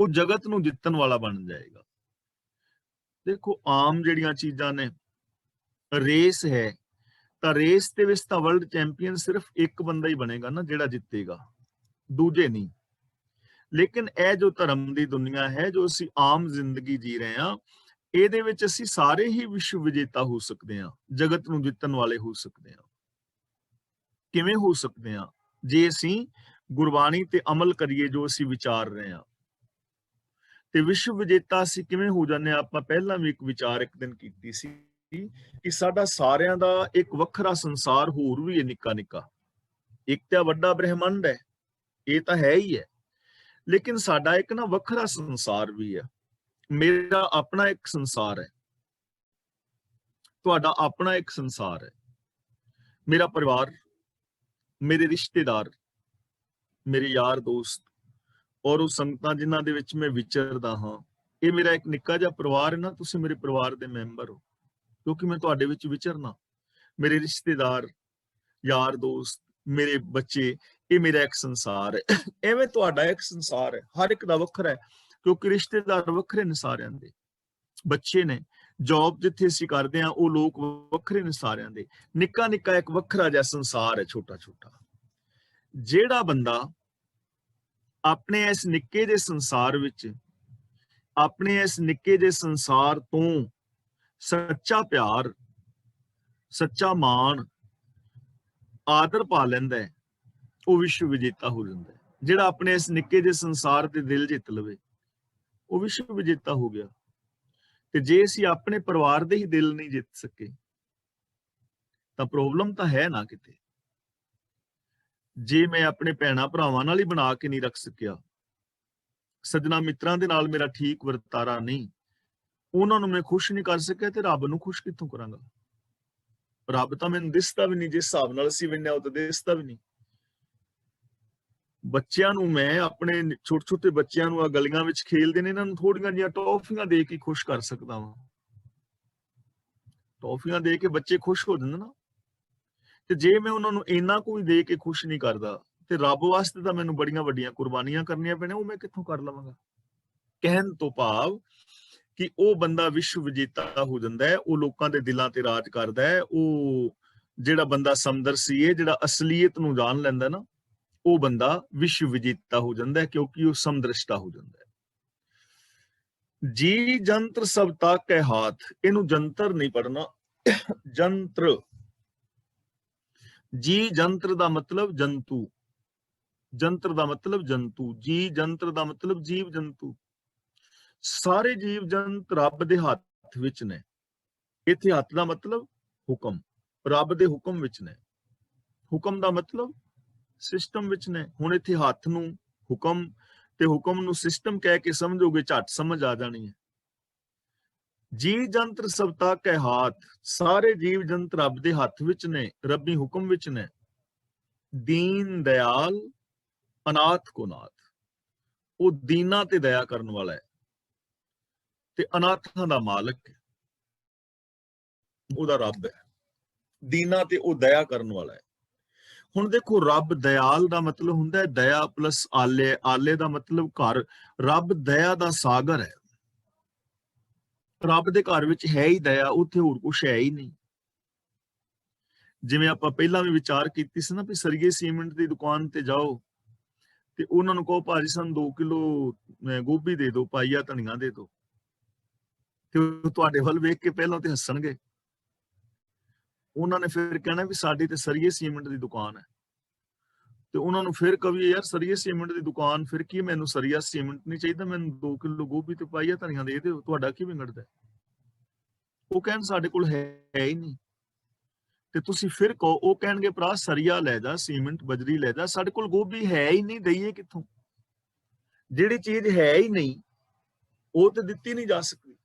Speaker 1: ਉਹ ਜਗਤ ਨੂੰ ਜਿੱਤਣ ਵਾਲਾ ਬਣ ਜਾਏਗਾ। ਦੇਖੋ, ਆਮ ਜਿਹੜੀਆਂ ਚੀਜ਼ਾਂ ਨੇ, ਰੇਸ ਹੈ, ਤਾਂ ਰੇਸ ਦੇ ਵਿੱਚ ਤਾਂ ਵਰਲਡ ਚੈਂਪੀਅਨ ਸਿਰਫ ਇੱਕ ਬੰਦਾ ਹੀ ਬਣੇਗਾ ਨਾ, ਜਿਹੜਾ ਜਿੱਤੇਗਾ, ਦੂਜੇ ਨਹੀਂ। ਲੇਕਿਨ ਇਹ ਜੋ ਧਰਮ ਦੀ ਦੁਨੀਆ ਹੈ, ਜੋ ਅਸੀਂ ਆਮ ਜ਼ਿੰਦਗੀ ਜੀ ਰਹੇ ਹਾਂ, ਇਹਦੇ ਵਿੱਚ ਅਸੀਂ ਸਾਰੇ ਹੀ ਵਿਸ਼ਵ ਵਿਜੇਤਾ ਹੋ ਸਕਦੇ ਹਾਂ, ਜਗਤ ਨੂੰ ਜਿੱਤਣ ਵਾਲੇ ਹੋ ਸਕਦੇ ਹਾਂ। ਕਿਵੇਂ ਹੋ ਸਕਦੇ ਹਾਂ? ਜੇ ਅਸੀਂ ਗੁਰਬਾਣੀ ਤੇ ਅਮਲ ਕਰੀਏ, ਜੋ ਅਸੀਂ ਵਿਚਾਰ ਰਹੇ ਹਾਂ। ਤੇ ਵਿਸ਼ਵ ਵਿਜੇਤਾ ਅਸੀਂ ਕਿਵੇਂ ਹੋ ਜਾਂਦੇ ਹਾਂ? ਆਪਾਂ ਪਹਿਲਾਂ ਵੀ ਇੱਕ ਵਿਚਾਰ ਇੱਕ ਦਿਨ ਕੀਤੀ ਸੀ ਕਿ ਸਾਡਾ ਸਾਰਿਆਂ ਦਾ ਇੱਕ ਵੱਖਰਾ ਸੰਸਾਰ ਹੋਰ ਵੀ ਹੈ, ਨਿੱਕਾ ਨਿੱਕਾ। ਇੱਕ ਤਾਂ ਵੱਡਾ ਬ੍ਰਹਿਮੰਡ ਹੈ, ਇਹ ਤਾਂ ਹੈ ਹੀ ਹੈ, ਲੇਕਿਨ ਸਾਡਾ ਇੱਕ ਨਾ ਵੱਖਰਾ ਸੰਸਾਰ ਵੀ ਹੈ। ਮੇਰਾ ਆਪਣਾ ਇੱਕ ਸੰਸਾਰ ਹੈ, ਤੁਹਾਡਾ ਆਪਣਾ ਇੱਕ ਸੰਸਾਰ ਹੈ। ਮੇਰਾ ਪਰਿਵਾਰ, ਮੇਰੇ ਰਿਸ਼ਤੇਦਾਰ, ਮੇਰੇ ਯਾਰ ਦੋਸਤ, ਔਰ ਉਹ ਸੰਗਤਾਂ ਜਿਨ੍ਹਾਂ ਦੇ ਵਿੱਚ ਮੈਂ ਵਿਚਰਦਾ ਹਾਂ, ਇਹ ਮੇਰਾ ਇੱਕ ਨਿੱਕਾ ਜਿਹਾ ਪਰਿਵਾਰ ਹੈ ਨਾ। ਤੁਸੀਂ ਮੇਰੇ ਪਰਿਵਾਰ ਦੇ ਮੈਂਬਰ ਹੋ, ਕਿਉਂਕਿ ਮੈਂ ਤੁਹਾਡੇ ਵਿੱਚ ਵਿਚਰਨਾ। ਮੇਰੇ ਰਿਸ਼ਤੇਦਾਰ, ਯਾਰ ਦੋਸਤ, ਮੇਰੇ ਬੱਚੇ, ਇਹ ਮੇਰਾ ਇੱਕ ਸੰਸਾਰ ਹੈ। ਐਵੇਂ ਤੁਹਾਡਾ ਇੱਕ ਸੰਸਾਰ ਹੈ, ਹਰ ਇੱਕ ਦਾ ਵੱਖਰਾ ਹੈ, ਕਿਉਂਕਿ ਰਿਸ਼ਤੇਦਾਰ ਵੱਖਰੇ ਨੇ ਸਾਰਿਆਂ ਦੇ, ਬੱਚੇ ਨੇ, ਜੌਬ ਜਿੱਥੇ ਅਸੀਂ ਕਰਦੇ ਹਾਂ, ਉਹ ਲੋਕ ਵੱਖਰੇ ਨੇ ਸਾਰਿਆਂ ਦੇ। ਨਿੱਕਾ ਨਿੱਕਾ ਇੱਕ ਵੱਖਰਾ ਜਿਹਾ ਸੰਸਾਰ ਹੈ, ਛੋਟਾ ਛੋਟਾ। ਜਿਹੜਾ ਬੰਦਾ ਆਪਣੇ ਇਸ ਨਿੱਕੇ ਜਿਹੇ ਸੰਸਾਰ ਵਿੱਚ, ਆਪਣੇ ਇਸ ਨਿੱਕੇ ਜਿਹੇ ਸੰਸਾਰ ਤੋਂ ਸੱਚਾ ਪਿਆਰ, ਸੱਚਾ ਮਾਣ, ਆਦਰ ਪਾ ਲੈਂਦਾ ਹੈ, ਉਹ ਵਿਸ਼ਵ ਵਿਜੇਤਾ ਹੋ ਜਾਂਦਾ ਹੈ। ਜਿਹੜਾ ਆਪਣੇ ਇਸ ਨਿੱਕੇ ਜਿਹੇ ਸੰਸਾਰ ਤੇ ਦਿਲ ਜਿੱਤ ਲਵੇ, ਉਹ ਵਿਸ਼ਵ ਵਿਜੇਤਾ ਹੋ ਗਿਆ। ਤੇ ਜੇ ਅਸੀਂ ਆਪਣੇ ਪਰਿਵਾਰ ਦੇ ਹੀ ਦਿਲ ਨਹੀਂ ਜਿੱਤ ਸਕੇ, ਤਾਂ ਪ੍ਰੋਬਲਮ ਤਾਂ ਹੈ ਨਾ ਕਿਤੇ। ਜੇ ਮੈਂ ਆਪਣੇ ਭੈਣਾ ਭਰਾਵਾਂ ਨਾਲ ਹੀ ਬਣਾ ਕੇ ਨਹੀਂ ਰੱਖ ਸਕਿਆ, ਸੱਜਣਾ ਮਿੱਤਰਾਂ ਦੇ ਨਾਲ ਮੇਰਾ ਠੀਕ ਵਰਤਾਰਾ ਨਹੀਂ, ਉਹਨਾਂ ਨੂੰ ਮੈਂ ਖੁਸ਼ ਨਹੀਂ ਕਰ ਸਕਿਆ, ਤੇ ਰੱਬ ਨੂੰ ਖੁਸ਼ ਕਿੱਥੋਂ ਕਰਾਂਗਾ? ਰੱਬ ਤਾਂ ਮੈਨੂੰ ਦਿਸਦਾ ਵੀ ਨਹੀਂ, ਜਿਸ ਹਿਸਾਬ ਨਾਲ ਅਸੀਂ ਵਿੰਨਿਆ ਉਹ ਤਾਂ ਦਿਸਦਾ ਵੀ ਨਹੀਂ। ਬੱਚਿਆਂ ਨੂੰ ਮੈਂ, ਆਪਣੇ ਛੋਟੇ ਛੋਟੇ ਬੱਚਿਆਂ ਨੂੰ, ਆ ਗਲੀਆਂ ਵਿੱਚ ਖੇਲਦੇ ਨੇ, ਇਹਨਾਂ ਨੂੰ ਥੋੜੀਆਂ ਜਿਹੀਆਂ ਟੌਫੀਆਂ ਦੇ ਕੇ ਖੁਸ਼ ਕਰ ਸਕਦਾ ਵਾਂ। ਟੌਫੀਆਂ ਦੇ ਕੇ ਬੱਚੇ ਖੁਸ਼ ਹੋ ਜਾਂਦੇ ਨਾ। ਤੇ ਜੇ ਮੈਂ ਉਹਨਾਂ ਨੂੰ ਇੰਨਾ ਕੋਈ ਦੇ ਕੇ ਖੁਸ਼ ਨਹੀਂ ਕਰਦਾ, ਤੇ ਰੱਬ ਵਾਸਤੇ ਤਾਂ ਮੈਨੂੰ ਬੜੀਆਂ ਵੱਡੀਆਂ ਕੁਰਬਾਨੀਆਂ ਕਰਨੀਆਂ ਪੈਣੀਆਂ, ਉਹ ਮੈਂ ਕਿੱਥੋਂ ਕਰ ਲਵਾਂਗਾ? ਕਹਿਣ ਤੋਂ ਭਾਵ ਕਿ ਉਹ ਬੰਦਾ ਵਿਸ਼ਵ ਵਿਜੇਤਾ ਹੋ ਜਾਂਦਾ ਹੈ, ਉਹ ਲੋਕਾਂ ਦੇ ਦਿਲਾਂ ਤੇ ਰਾਜ ਕਰਦਾ ਹੈ। ਉਹ ਜਿਹੜਾ ਬੰਦਾ ਸਮਦਰਸੀ ਹੈ, ਜਿਹੜਾ ਅਸਲੀਅਤ ਨੂੰ ਜਾਣ ਲੈਂਦਾ ਨਾ, ਉਹ ਬੰਦਾ ਵਿਸ਼ਵ ਵਿਜੇਤਾ ਹੋ ਜਾਂਦਾ ਹੈ, ਕਿਉਂਕਿ ਉਹ ਸਮਦ੍ਰਿਸ਼ਟਾ ਹੋ ਜਾਂਦਾ ਹੈ। ਜੀ ਜੰਤਰ ਸਭ ਤਾਕੈ ਹਾਥ, ਇਹਨੂੰ ਜੰਤਰ ਨਹੀਂ ਪੜਨਾ, ਜੰਤਰ, ਜੀ ਜੰਤਰ ਦਾ ਮਤਲਬ ਜੰਤੂ, ਜੰਤਰ ਦਾ ਮਤਲਬ ਜੰਤੂ, ਜੀ ਜੰਤਰ ਦਾ ਮਤਲਬ ਜੀਵ ਜੰਤੂ। ਸਾਰੇ ਜੀਵ ਜੰਤ ਰੱਬ ਦੇ ਹੱਥ ਵਿੱਚ ਨੇ। ਇੱਥੇ ਹੱਥ ਦਾ ਮਤਲਬ ਹੁਕਮ, ਰੱਬ ਦੇ ਹੁਕਮ ਵਿੱਚ ਨੇ। ਹੁਕਮ ਦਾ ਮਤਲਬ ਸਿਸਟਮ ਵਿੱਚ ਨੇ। ਹੁਣ ਇੱਥੇ ਹੱਥ ਨੂੰ ਹੁਕਮ ਤੇ ਹੁਕਮ ਨੂੰ ਸਿਸਟਮ ਕਹਿ ਕੇ ਸਮਝੋਗੇ, ਝੱਟ ਸਮਝ ਆ ਜਾਣੀ ਹੈ। ਜੀ ਜੰਤਰ ਸਭ ਤੱਕ ਹੈ ਹਾਥ, ਸਾਰੇ ਜੀਵ ਜੰਤ ਰੱਬ ਦੇ ਹੱਥ ਵਿੱਚ ਨੇ, ਰੱਬੀ ਹੁਕਮ ਵਿੱਚ ਨੇ। ਦੀਨ ਦਿਆਲ ਅਨਾਥ ਕੋ ਨਾਥ, ਉਹ ਦੀਨਾਂ ਤੇ ਦਇਆ ਕਰਨ ਵਾਲਾ ਹੈ ਤੇ ਅਨਾਥਾਂ ਦਾ ਮਾਲਕ ਹੈ, ਉਹਦਾ ਰੱਬ ਹੈ। ਦੀਨਾਂ ਤੇ ਉਹ ਦਇਆ ਕਰਨ ਵਾਲਾ ਹੈ। ਹੁਣ ਦੇਖੋ, ਰੱਬ ਦਇਆਲ ਦਾ ਮਤਲਬ ਹੁੰਦਾ ਹੈ ਦਇਆ ਪਲੱਸ ਆਲੇ, ਆਲੇ ਦਾ ਮਤਲਬ ਘਰ। ਰੱਬ ਦਇਆ ਦਾ ਸਾਗਰ ਹੈ। ਰੱਬ ਦੇ ਘਰ ਵਿੱਚ ਹੈ ਹੀ ਦਇਆ, ਉੱਥੇ ਹੋਰ ਕੁਛ ਹੈ ਹੀ ਨਹੀਂ। ਜਿਵੇਂ ਆਪਾਂ ਪਹਿਲਾਂ ਵੀ ਵਿਚਾਰ ਕੀਤੀ ਸੀ ਨਾ, ਵੀ ਸਰੀਏ ਸੀਮੈਂਟ ਦੀ ਦੁਕਾਨ ਤੇ ਜਾਓ ਤੇ ਉਹਨਾਂ ਨੂੰ ਕਹੋ ਭਾਜੀ ਸਾਨੂੰ 2 ਕਿਲੋ ਗੋਭੀ ਦੇ ਦਿਓ, ਪਾਈਆ ਧਨੀਆ ਦੇ ਦਿਓ, ਤੇ ਉਹ ਤੁਹਾਡੇ ਵੱਲ ਵੇਖ ਕੇ ਪਹਿਲਾਂ ਤੇ ਹੱਸਣਗੇ। ਉਹਨਾਂ ਨੇ ਫਿਰ ਕਹਿਣਾ ਵੀ ਸਾਡੀ ਤੇ ਸਰੀਏ ਸੀਮੈਂਟ ਦੀ ਦੁਕਾਨ ਹੈ। ਤੇ ਉਹਨਾਂ ਨੂੰ ਫਿਰ ਕਵੀ ਯਾਰ ਸਰੀਏ ਸੀਮੈਂਟ ਦੀ ਦੁਕਾਨ, ਫਿਰ ਕੀ ਮੈਨੂੰ ਸਰੀਆ ਸੀਮੈਂਟ ਨਹੀਂ ਚਾਹੀਦਾ, ਮੈਨੂੰ 2 ਕਿਲੋ ਗੋਭੀ ਤੇ ਪਾਈਆ ਧਨੀਆ ਦੇ ਦਿਓ, ਤੁਹਾਡਾ ਕੀ ਵਿਗੜਦਾ? ਉਹ ਕਹਿਣ ਸਾਡੇ ਕੋਲ ਹੈ ਹੀ ਨਹੀਂ। ਤੇ ਤੁਸੀਂ ਫਿਰ ਕਹੋ, ਉਹ ਕਹਿਣਗੇ ਭਰਾ ਸਰੀਆ ਲੈ ਜਾ, ਸੀਮੈਂਟ ਬਜਰੀ ਲੈ ਜਾ, ਸਾਡੇ ਕੋਲ ਗੋਭੀ ਹੈ ਹੀ ਨਹੀਂ, ਦਈਏ ਕਿੱਥੋਂ? ਜਿਹੜੀ ਚੀਜ਼ ਹੈ ਹੀ ਨਹੀਂ ਉਹ ਤੇ ਦਿੱਤੀ ਨਹੀਂ ਜਾ ਸਕਦੀ।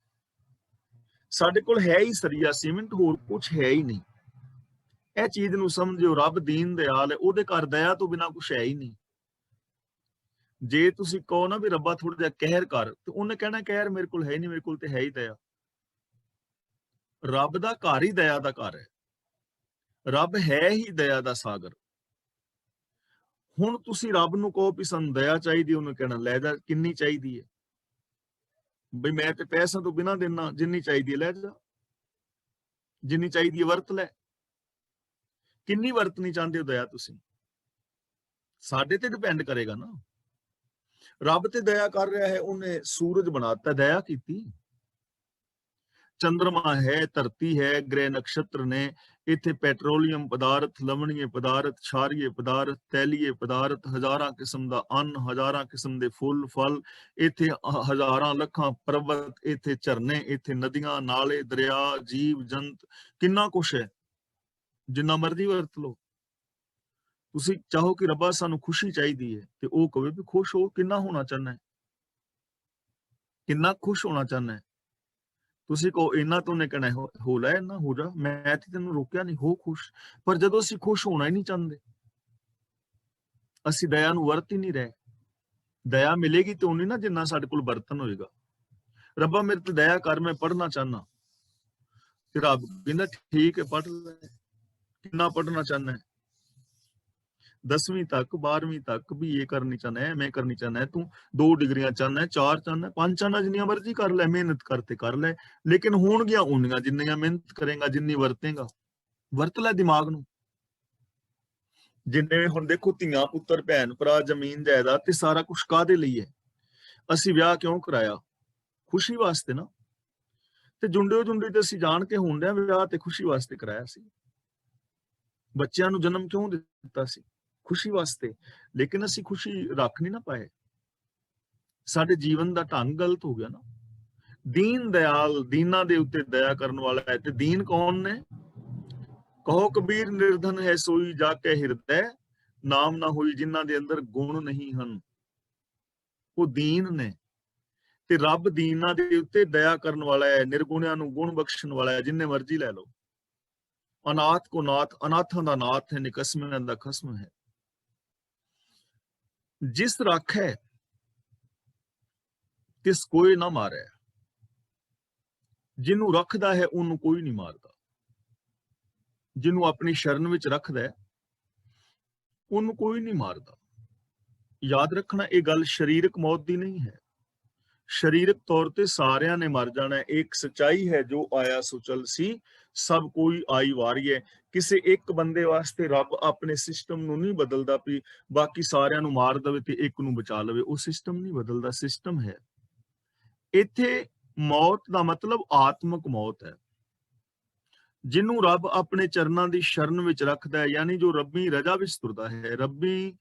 Speaker 1: ਸਾਡੇ ਕੋਲ ਹੈ ਹੀ ਸਰੀਆ ਸੀਮੈਂਟ, ਹੋਰ ਕੁਝ ਹੈ ਹੀ ਨਹੀਂ। ਇਹ ਚੀਜ਼ ਨੂੰ ਸਮਝਿਓ, ਰੱਬ ਦੀਨ ਦਿਆਲ ਹੈ, ਉਹਦੇ ਘਰ ਦਇਆ ਤੋਂ ਬਿਨਾ ਕੁਝ ਹੈ ਹੀ ਨਹੀਂ। ਜੇ ਤੁਸੀਂ ਕਹੋ ਨਾ ਵੀ ਰੱਬਾ ਥੋੜਾ ਜਿਹਾ ਕਹਿਰ ਕਰ, ਤੇ ਉਹਨੇ ਕਹਿਣਾ ਕਹਿਰ ਮੇਰੇ ਕੋਲ ਹੈ ਨਹੀਂ, ਮੇਰੇ ਕੋਲ ਤੇ ਹੈ ਹੀ ਦਇਆ। ਰੱਬ ਦਾ ਘਰ ਹੀ ਦਇਆ ਦਾ ਘਰ ਹੈ। ਰੱਬ ਹੈ ਹੀ ਦਇਆ ਦਾ ਸਾਗਰ। ਹੁਣ ਤੁਸੀਂ ਰੱਬ ਨੂੰ ਕਹੋ ਵੀ ਸਾਨੂੰ ਦਇਆ ਚਾਹੀਦੀ, ਉਹਨੂੰ ਕਹਿਣਾ ਲੈ ਜਾ, ਕਿੰਨੀ ਚਾਹੀਦੀ ਹੈ ਬਈ? ਮੈਂ ਤੇ ਪੈਸਾ ਤੋਂ ਬਿਨਾਂ ਦੇਣਾ, ਜਿੰਨੀ ਚਾਹੀਦੀ ਹੈ ਲੈ ਜਾ, ਜਿੰਨੀ ਚਾਹੀਦੀ ਹੈ ਵਰਤ ਲੈ। ਕਿੰਨੀ ਵਰਤਣੀ ਚਾਹੁੰਦੇ ਹੋ ਦਇਆ ਤੁਸੀਂ? ਸਾਡੇ ਤੇ ਡਿਪੈਂਡ ਕਰੇਗਾ ਨਾ। ਰੱਬ ਤੇ ਦਇਆ ਕਰ ਰਿਹਾ ਹੈ, ਉਹਨੇ ਸੂਰਜ ਬਣਾਤਾ, ਦਇਆ ਕੀਤੀ। ਚੰਦਰਮਾ ਹੈ, ਧਰਤੀ ਹੈ, ਗ੍ਰਹਿ ਨਕਸ਼ਤਰ ਨੇ, ਇੱਥੇ ਪੈਟਰੋਲੀਅਮ ਪਦਾਰਥ, ਲਵਣੀਏ ਪਦਾਰਥ, ਛਾਰੀਏ ਪਦਾਰਥ, ਤੈਲੀਏ ਪਦਾਰਥ, ਹਜ਼ਾਰਾਂ ਕਿਸਮ ਦਾ ਅੰਨ, ਹਜ਼ਾਰਾਂ ਕਿਸਮ ਦੇ ਫੁੱਲ ਫਲ, ਇੱਥੇ ਹਜ਼ਾਰਾਂ ਲੱਖਾਂ ਪਰਬਤ, ਇੱਥੇ ਝਰਨੇ, ਇੱਥੇ ਨਦੀਆਂ, ਨਾਲੇ, ਦਰਿਆ, ਜੀਵ ਜੰਤ, ਕਿੰਨਾ ਕੁਛ ਹੈ, ਜਿੰਨਾ ਮਰਜ਼ੀ ਵਰਤ ਲਓ। ਤੁਸੀਂ ਚਾਹੋ ਕਿ ਰੱਬਾ ਸਾਨੂੰ ਖੁਸ਼ੀ ਚਾਹੀਦੀ ਹੈ, ਤੇ ਉਹ ਕਹੇ ਵੀ ਖੁਸ਼ ਹੋ, ਕਿੰਨਾ ਹੋਣਾ ਚਾਹੁੰਦਾ ਹੈ, ਕਿੰਨਾ ਖੁਸ਼ ਹੋਣਾ ਚਾਹੁੰਦਾ ਹੈ? ਤੁਸੀਂ ਕਹੋ ਇਹਨਾਂ ਤੋਂ ਨੇ ਕਹਿਣਾ ਹੋ ਲੈ, ਨਾ ਹੋ ਜਾ, ਮੈਂ ਤੇ ਤੈਨੂੰ ਰੋਕਿਆ ਨਹੀਂ, ਹੋ ਖੁਸ਼। ਪਰ ਜਦੋਂ ਅਸੀਂ ਖੁਸ਼ ਹੋਣਾ ਹੀ ਨਹੀਂ ਚਾਹੁੰਦੇ, ਅਸੀਂ ਦਇਆ ਨੂੰ ਵਰਤ ਹੀ ਨਹੀਂ ਰਹੇ। ਦਇਆ ਮਿਲੇਗੀ ਤੇ ਉਨੀ ਨਾ ਜਿੰਨਾ ਸਾਡੇ ਕੋਲ ਬਰਤਨ ਹੋਏਗਾ। ਰੱਬਾ ਮੇਰੇ ਤੇ ਦਇਆ ਕਰ, ਮੈਂ ਪੜ੍ਹਨਾ ਚਾਹੁੰਦਾ। ਤੇ ਰੱਬ ਕਹਿੰਦਾ ਠੀਕ ਹੈ ਪੜ੍ਹ ਲੈ, ਕਿੰਨਾ ਪੜ੍ਹਨਾ ਚਾਹੁੰਦਾ ਹੈ? 10ਵੀਂ ਤੱਕ, 12ਵੀਂ ਤੱਕ BA ਕਰਨੀ ਚਾਹੁੰਦਾ ਹੈ, MA ਕਰਨੀ ਚਾਹੁੰਦਾ ਹੈ, ਤੂੰ 2 ਡਿਗਰੀਆਂ ਚਾਹੁੰਦਾ ਹੈ, 4 ਚਾਹੁੰਦਾ ਹੈ, 5 ਚਾਹੁੰਦਾ, ਜਿੰਨੀਆਂ ਮਰਜ਼ੀ ਕਰ ਲੈ, ਮਿਹਨਤ ਕਰਤੇ ਕਰ ਲੈ, ਲੇਕਿਨ ਹੋਣਗੀਆਂ ਉਨੀਆਂ ਜਿੰਨੀਆਂ ਮਿਹਨਤ ਕਰੇਗਾ, ਜਿੰਨੀ ਵਰਤੇਗਾ। ਵਰਤ ਲੈ ਦਿਮਾਗ ਨੂੰ। ਜਿੰਨੇ ਹੁਣ ਦੇਖੋ ਧੀਆਂ ਪੁੱਤਰ, ਭੈਣ ਭਰਾ, ਜ਼ਮੀਨ ਜਾਇਦਾਦ ਤੇ ਸਾਰਾ ਕੁਝ ਕਾਹਦੇ ਲਈ ਹੈ? ਅਸੀਂ ਵਿਆਹ ਕਿਉਂ ਕਰਾਇਆ? ਖੁਸ਼ੀ ਵਾਸਤੇ ਨਾ। ਤੇ ਜੁੰਡੇ ਜੁੰਡੇ ਤੇ ਅਸੀਂ ਜਾਣ ਕੇ ਹੁੰਦਿਆਂ ਵਿਆਹ ਤੇ ਖੁਸ਼ੀ ਵਾਸਤੇ ਕਰਾਇਆ ਸੀ। ਬੱਚਿਆਂ ਨੂੰ ਜਨਮ ਕਿਉਂ ਦਿੱਤਾ ਸੀ? ਖੁਸ਼ੀ ਵਾਸਤੇ। ਲੇਕਿਨ ਅਸੀਂ ਖੁਸ਼ੀ ਰੱਖ ਨਹੀਂ ਨਾ ਪਾਏ। ਸਾਡੇ ਜੀਵਨ ਦਾ ਢੰਗ ਗਲਤ ਹੋ ਗਿਆ ਨਾ। ਦੀਨ ਦਿਆਲ, ਦੀਨਾਂ ਦੇ ਉੱਤੇ ਦਇਆ ਕਰਨ ਵਾਲਾ ਹੈ। ਤੇ ਦੀਨ ਕੌਣ ਨੇ? ਕਹੋ ਕਬੀਰ ਨਿਰਧਨ ਹੈ ਸੋਈ ਜਾ ਕੇ ਹਿਰਦੈ, ਨਾਮ ਨਾ ਹੋਈ ਜਿਨ੍ਹਾਂ ਦੇ ਅੰਦਰ ਗੁਣ ਨਹੀਂ ਹਨ। ਉਹ ਦੀਨ ਨੇ। ਤੇ ਰੱਬ ਦੀਨਾਂ ਦੇ ਉੱਤੇ ਦਇਆ ਕਰਨ ਵਾਲਾ ਹੈ, ਨਿਰਗੁਣਿਆਂ ਨੂੰ ਗੁਣ ਬਖਸ਼ਣ ਵਾਲਾ ਹੈ, ਜਿੰਨੇ ਮਰਜ਼ੀ ਲੈ ਲਓ। ਅਨਾਥ ਕੋ ਨਾਥ, ਅਨਾਥਾਂ ਦਾ ਨਾਥ ਹੈ, ਨਿਕਸਮਿਆਂ ਦਾ ਖਸਮ ਹੈ। ਜਿਸ ਰਾਖੈ ਤਿਸ ਕੋਈ ਨਾ ਮਾਰੇ। ਜਿਹਨੂੰ ਰੱਖਦਾ ਹੈ ਉਹਨੂੰ ਕੋਈ ਨਹੀਂ ਮਾਰਦਾ। ਜਿਹਨੂੰ ਆਪਣੀ ਸ਼ਰਨ ਵਿੱਚ ਰੱਖਦਾ ਹੈ ਉਹਨੂੰ ਕੋਈ ਨਹੀਂ ਮਾਰਦਾ। ਯਾਦ ਰੱਖਣਾ, ਇਹ ਗੱਲ ਸਰੀਰਕ ਮੌਤ ਦੀ ਨਹੀਂ ਹੈ। ਸਰੀਰਕ ਤੌਰ ਤੇ ਸਾਰਿਆਂ ਨੇ ਮਰ ਜਾਣਾ। ਇੱਕ ਸਚਾਈ ਹੈ, ਜੋ ਆਇਆ ਸੋ ਚਲ ਸੀ, ਸਭ ਕੋਈ ਆਈ ਵਾਰੀ ਹੈ। ਕਿਸੇ ਇੱਕ ਬੰਦੇ ਵਾਸਤੇ ਰੱਬ ਆਪਣੇ ਸਿਸਟਮ ਨੂੰ ਨਹੀਂ ਬਦਲਦਾ ਵੀ ਬਾਕੀ ਸਾਰਿਆਂ ਨੂੰ ਮਾਰ ਦੇਵੇ ਤੇ ਇੱਕ ਨੂੰ ਬਚਾ ਲਵੇ। ਉਹ ਸਿਸਟਮ ਨਹੀਂ ਬਦਲਦਾ, ਸਿਸਟਮ ਹੈ। ਇੱਥੇ ਮੌਤ ਦਾ ਮਤਲਬ ਆਤਮਿਕ ਮੌਤ ਹੈ। ਜਿਹਨੂੰ ਰੱਬ ਆਪਣੇ ਚਰਨਾਂ ਦੀ ਸ਼ਰਨ ਵਿੱਚ ਰੱਖਦਾ ਹੈ, ਯਾਨੀ ਜੋ ਰੱਬੀ ਰਜਾ ਵਿੱਚ ਤੁਰਦਾ ਹੈ, ਰੱਬੀ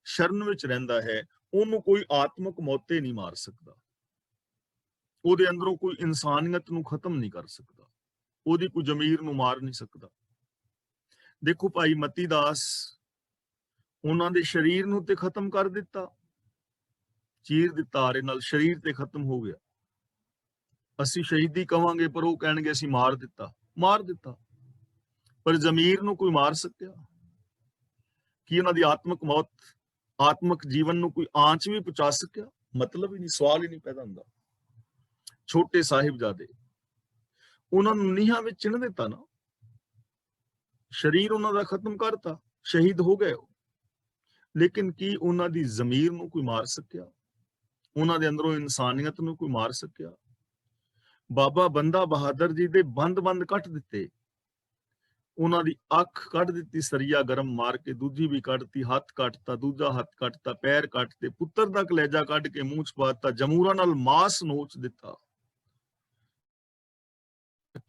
Speaker 1: ਸ਼ਰਨ ਵਿੱਚ ਰਹਿੰਦਾ ਹੈ, ਉਹਨੂੰ ਕੋਈ ਆਤਮਿਕ ਮੌਤੇ ਨਹੀਂ ਮਾਰ ਸਕਦਾ। ਉਹਦੇ ਅੰਦਰੋਂ ਕੋਈ ਇਨਸਾਨੀਅਤ ਨੂੰ ਖਤਮ ਨਹੀਂ ਕਰ ਸਕਦਾ, ਉਹਦੀ ਕੋਈ ਜ਼ਮੀਰ ਨੂੰ ਮਾਰ ਨਹੀਂ ਸਕਦਾ। ਦੇਖੋ ਭਾਈ ਮਤੀ ਦਾਸ, ਉਹਨਾਂ ਦੇ ਸਰੀਰ ਨੂੰ ਤੇ ਖਤਮ ਕਰ ਦਿੱਤਾ, ਚੀਰ ਦਿੱਤਾ ਆਰੇ ਨਾਲ, ਸਰੀਰ ਤੇ ਖਤਮ ਹੋ ਗਿਆ। ਅਸੀਂ ਸ਼ਹੀਦੀ ਕਵਾਂਗੇ ਪਰ ਉਹ ਕਹਿਣਗੇ ਅਸੀਂ ਮਾਰ ਦਿੱਤਾ, ਮਾਰ ਦਿੱਤਾ। ਪਰ ਜ਼ਮੀਰ ਨੂੰ ਕੋਈ ਮਾਰ ਸਕਿਆ? ਕੀ ਉਹਨਾਂ ਦੀ ਆਤਮਿਕ ਮੌਤ, ਆਤਮਿਕ ਜੀਵਨ ਨੂੰ ਕੋਈ ਆਂਚ ਵੀ ਪਹੁੰਚਾ ਸਕਿਆ? ਮਤਲਬ ਹੀ ਨਹੀਂ, ਸਵਾਲ ਹੀ ਨਹੀਂ ਪੈਦਾ ਹੁੰਦਾ। ਛੋਟੇ ਸਾਹਿਬਜ਼ਾਦੇ, ਉਹਨਾਂ ਨੂੰ ਨੀਹਾਂ ਵਿੱਚ ਚਿਣ ਦਿੱਤਾ ਨਾ, ਸਰੀਰ ਉਹਨਾਂ ਦਾ ਖਤਮ ਕਰਤਾ, ਸ਼ਹੀਦ ਹੋ ਗਏ ਉਹ, ਲੇਕਿਨ ਕੀ ਉਹਨਾਂ ਦੀ ਜ਼ਮੀਰ ਨੂੰ ਕੋਈ ਮਾਰ ਸਕਿਆ? ਉਹਨਾਂ ਦੇ ਅੰਦਰੋਂ ਇਨਸਾਨੀਅਤ ਨੂੰ ਕੋਈ ਮਾਰ ਸਕਿਆ? ਬਾਬਾ ਬੰਦਾ ਬਹਾਦਰ ਜੀ ਦੇ ਬੰਦ ਕੱਟ ਦਿੱਤੇ, ਉਹਨਾਂ ਦੀ ਅੱਖ ਕੱਢ ਦਿੱਤੀ ਸਰੀਆ ਗਰਮ ਮਾਰ ਕੇ, ਦੂਜੀ ਵੀ ਕੱਢਤੀ, ਹੱਥ ਕੱਟਤਾ, ਦੂਜਾ ਹੱਥ ਕੱਟਤਾ, ਪੈਰ ਕੱਟਤੇ, ਪੁੱਤਰ ਦਾ ਕਲੇਜਾ ਕੱਢ ਕੇ ਮੂੰਹ ਚ ਪਾਤਾ, ਜਮੂਰਾਂ ਨਾਲ ਮਾਸ ਨੋਚ ਦਿੱਤਾ।